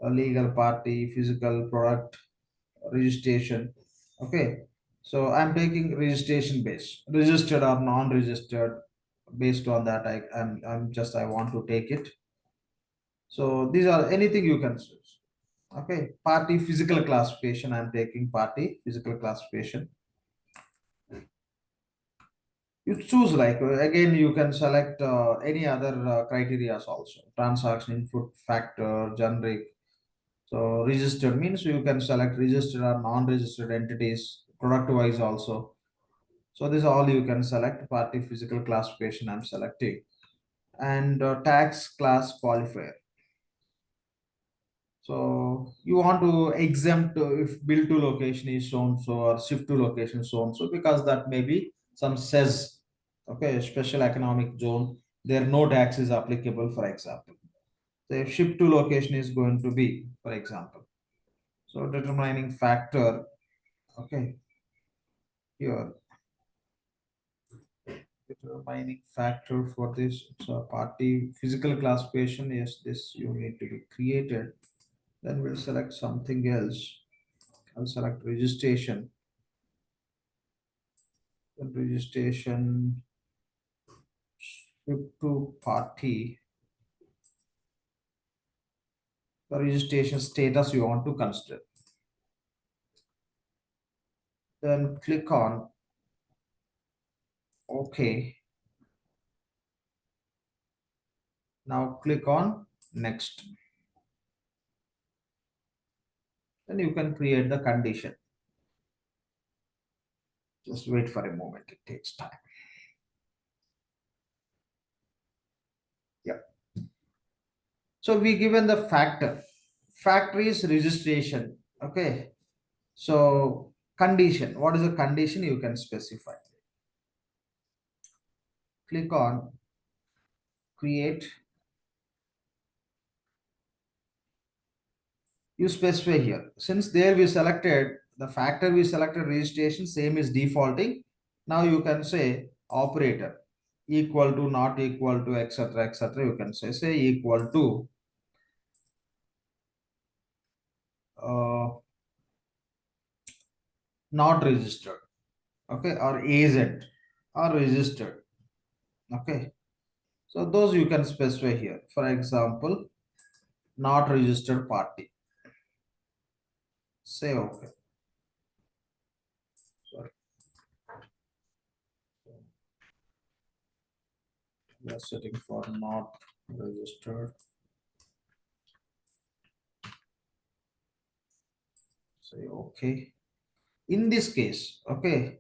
a legal party, physical product, registration. Okay, so I'm taking registration base, registered or non-registered. Based on that, I want to take it. So these are anything you can choose. Okay, party physical classification. I'm taking party physical classification. You choose again you can select any other criteria also. Transaction input factor generic. So registered means you can select registered or non-registered entities, product wise also. So this all you can select. Party physical classification I'm selecting, and tax class qualifier. So you want to exempt if bill to location is so and so or shift to location so and so, because that may be some says, okay, special economic zone, there no tax is applicable, for example. the ship to location is going to be, for example. So determining factor, okay, here. Determining factor for this, so party physical classification, yes, this you need to be created. Then we'll select something else. I'll select registration. Then registration, ship to party. The registration status you want to consider. Then click on OK. Now click on next. Then you can create the condition. Just wait for a moment, it takes time. Yeah. So we given the factor. Factor is registration. Okay. So condition. What is the condition you can specify? Click on create. You specify here. Since there we selected the factor, we selected registration, same is defaulting. Now you can say operator equal to, not equal to, etc., etc. You can say equal to not registered, okay, or agent or registered, okay. So those you can specify here. For example, not registered party. Say okay. Sorry. We are setting for not registered. Say okay. In this case, okay,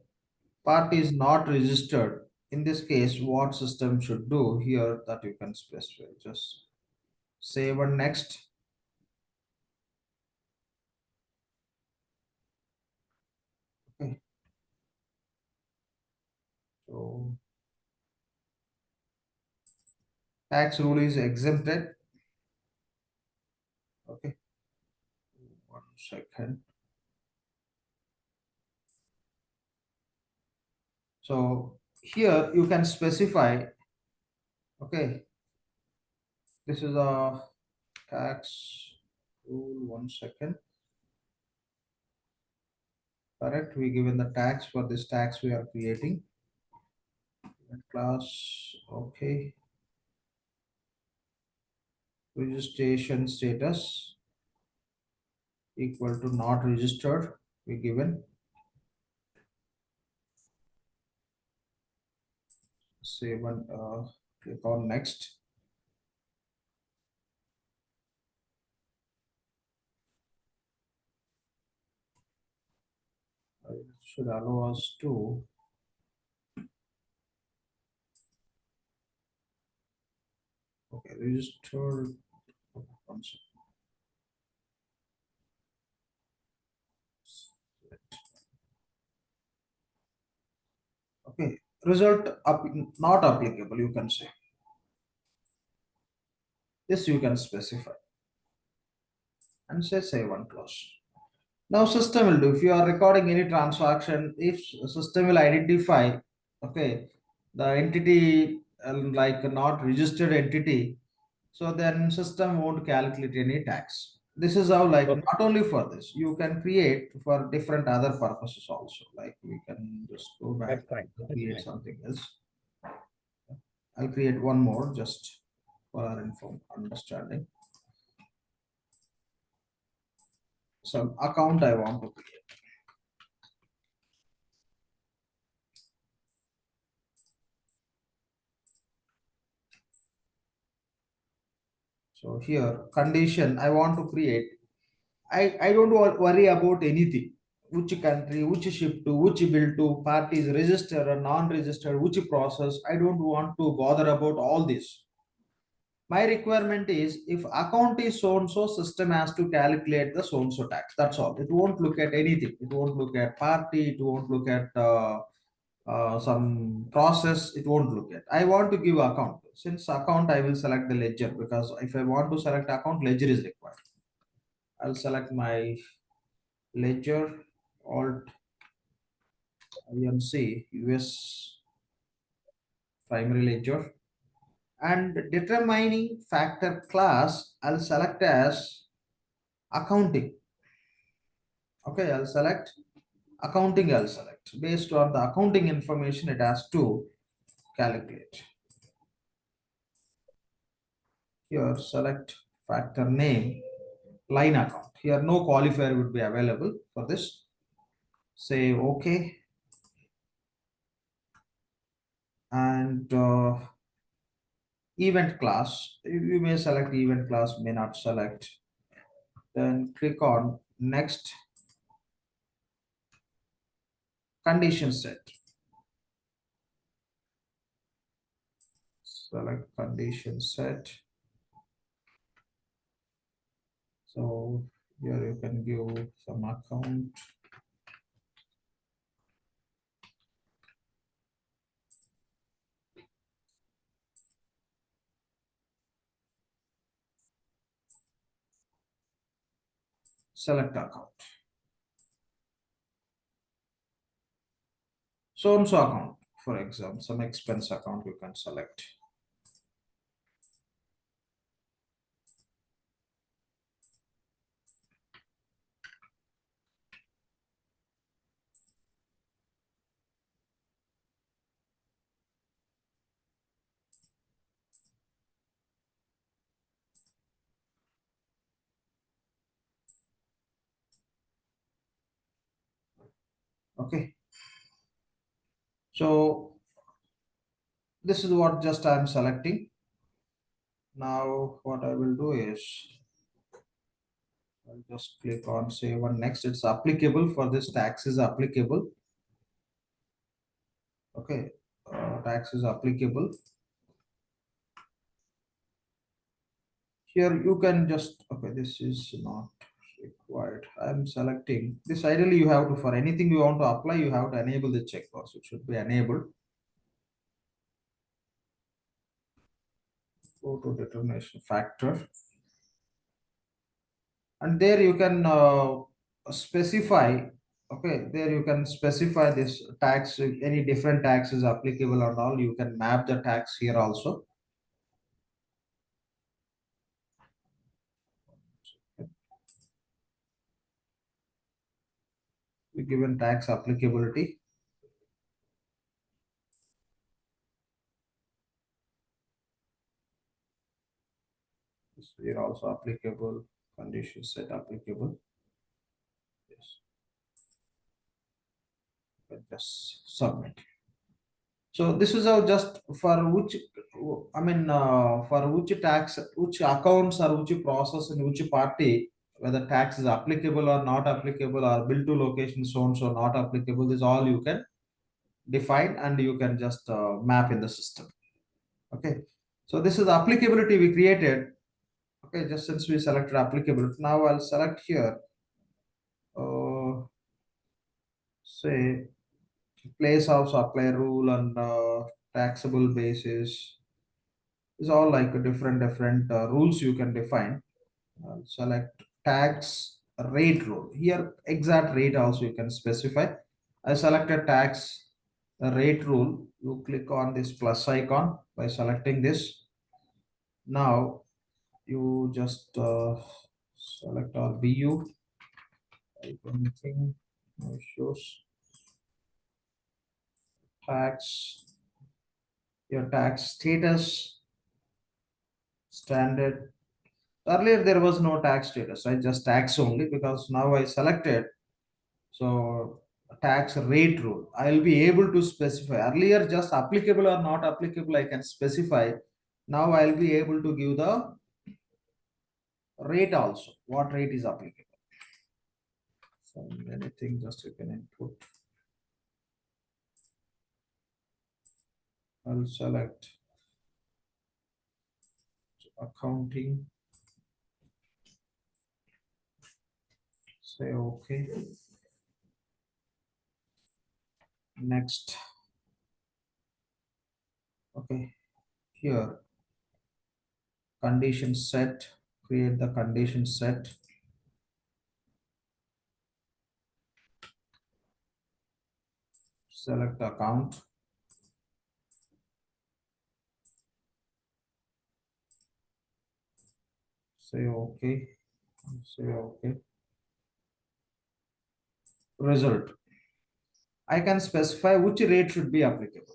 party is not registered. In this case, what system should do here, that you can specify. Just save and next. Okay. So tax rule is exempted. Okay. 1 second. So here you can specify, okay, this is a tax rule. 1 second. Correct. We given the tax for this tax we are creating. Class, okay. Registration status equal to not registered, we given. Save and click on next. It should allow us to okay, registered. Okay, result not applicable, you can say. This you can specify and say save and close. Now system will do, if you are recording any transaction, if system will identify, okay, the entity like a not registered entity, so then system won't calculate any tax. This is how, like, Okay. not only for this, you can create for different other purposes also. Like we can just go back That's fine. and That's create fine. something else. I'll create one more just for our understanding. Some account I want to create. So here condition I want to create. I don't worry about anything. Which country, which ship to, which bill to, parties registered or non-registered, which process. I don't want to bother about all this. My requirement is if account is so and so, system has to calculate the so and so tax. That's all. It won't look at anything. It won't look at party. It won't look at some process, it won't look at. I want to give account. Since account, I will select the ledger, because if I want to select account, ledger is required. I'll select my ledger, alt INC US primary ledger, and determining factor class, I'll select as accounting. Okay, I'll select accounting. I'll select based on the accounting information it has to calculate. Here select factor name, line account. Here no qualifier would be available for this. Say okay, and event class, you may select event class, may not select. Then click on next, condition set. Select condition set. So here you can give some account. Select account. So and so account, for example, some expense account you can select. Okay. So this is what just I'm selecting. Now what I will do is I'll just click on save and next. It's applicable for this, tax is applicable. Okay, tax is applicable. Here you can just, okay, this is not required. I'm selecting this. Ideally you have to, for anything you want to apply, you have to enable the checkbox. It should be enabled. Go to determination factor, and there you can specify. Okay, there you can specify this tax, if any different tax is applicable and all. You can map the tax here also. We given tax applicability. This here also applicable, condition set applicable. Yes. Just submit. So this is how, just for which, I mean, for which tax, which accounts or which process and which party, whether tax is applicable or not applicable, or bill to location so and so not applicable, this all you can define and you can just map in the system. Okay, so this is applicability we created. Okay, just since we selected applicability, now I'll select here, say place of supply rule and taxable basis is all like a different rules you can define. Select tax rate rule. Here exact rate also you can specify. I selected tax rate rule. You click on this plus icon by selecting this. Now you just select our BU. Type anything, no issues. Tax, your tax status, standard. Earlier there was no tax status, right? Just tax only, because now I selected. So tax rate rule, I'll be able to specify. Earlier just applicable or not applicable I can specify. Now I'll be able to give the rate also, what rate is applicable. So anything just you can input. I'll select accounting. Say okay. Next, Okay, here condition set, create the condition set. Select account. Say okay, say okay. Result. I can specify which rate should be applicable.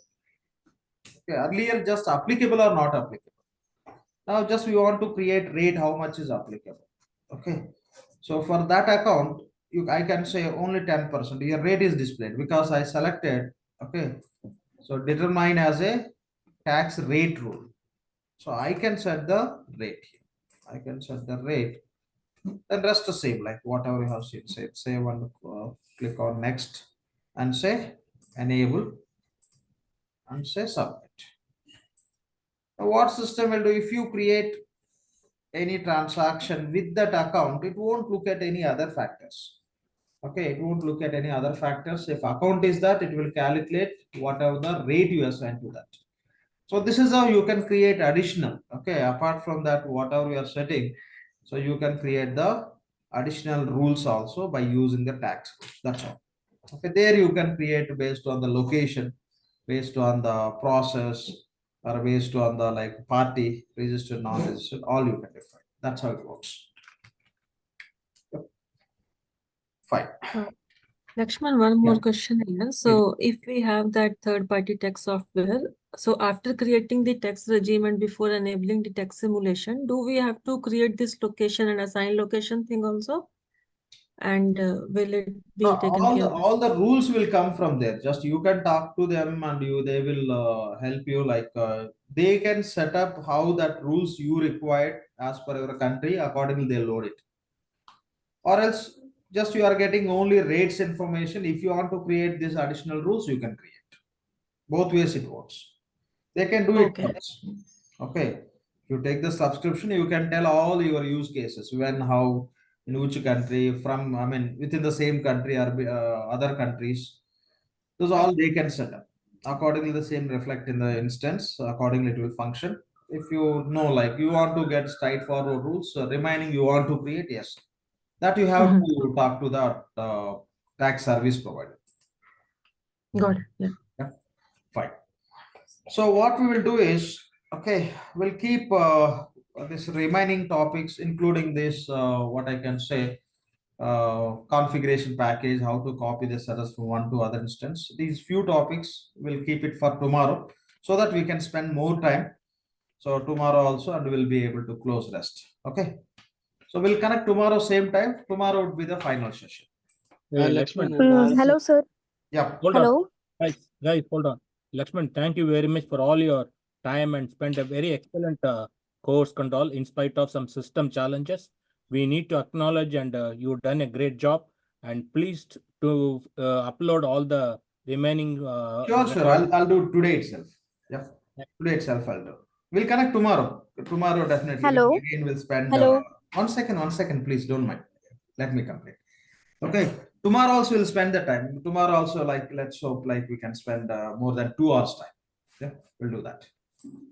Okay, earlier just applicable or not applicable. Now just we want to create rate, how much is applicable. Okay, so for that account, I can say only 10%. Your rate is displayed because I selected. Okay, so determine as a tax rate rule. So I can set the rate here. I can set the rate. Then rest the same, like whatever you have seen. Save and click on next and say enable and say submit. Now what system will do if you create any transaction with that account, it won't look at any other factors. Okay, it won't look at any other factors. If account is that, it will calculate whatever the rate you assign to that. So this is how you can create additional. Okay, apart from that, whatever you are setting, so you can create the additional rules also by using the tax rules. That's all. Okay, there you can create based on the location, based on the process, or based on the like party, registered, non-registered, all you can define. That's how it works. Yep. Fine. Lakshman, one more Yeah. question here. So if we have that third-party tax software, so after creating the tax regime and before enabling the tax simulation, do we have to create this location and assign location thing also? And will it be taken care of? All the rules will come from there. Just you can talk to them and they will help you. Like they can set up how that rules you required as per your country. Accordingly, they load it. Or else, just you are getting only rates information. If you want to create these additional rules, you can create. Both ways it works. They can do it Okay. once. Okay. If you take the subscription, you can tell all your use cases, when, how, in which country, from, I mean, within the same country or other countries. Those all they can set up. Accordingly, the same reflect in the instance. Accordingly, it will function. If you know, like you want to get straightforward rules, remaining you want to create, yes, that you have to talk to the tax service provider. Got it. Yeah. Yeah, fine. So what we will do is, okay, we'll keep this remaining topics, including this, what I can say, configuration package, how to copy the setters from one to other instance. These few topics we'll keep it for tomorrow so that we can spend more time. So tomorrow also, and we'll be able to close rest. Okay. So we'll connect tomorrow same time. Tomorrow would be the final session. Hey, Lakshman, Lakshman, and also- Hello, sir. Yeah. hold Hello. on. Guys, hold on. Lakshman, thank you very much for all your time and spent a very excellent course control in spite of some system challenges. We need to acknowledge and you've done a great job. And please to upload all the remaining. Sure. I'll do today itself. Yeah. Today itself I'll do. We'll connect tomorrow. Tomorrow definitely. Hello. Again, we'll spend. Hello. 1 second, please don't mind. Let me complete. Okay. Tomorrow also we'll spend the time. Tomorrow also, like, let's hope like we can spend more than 2 hours time. Yeah, we'll do that.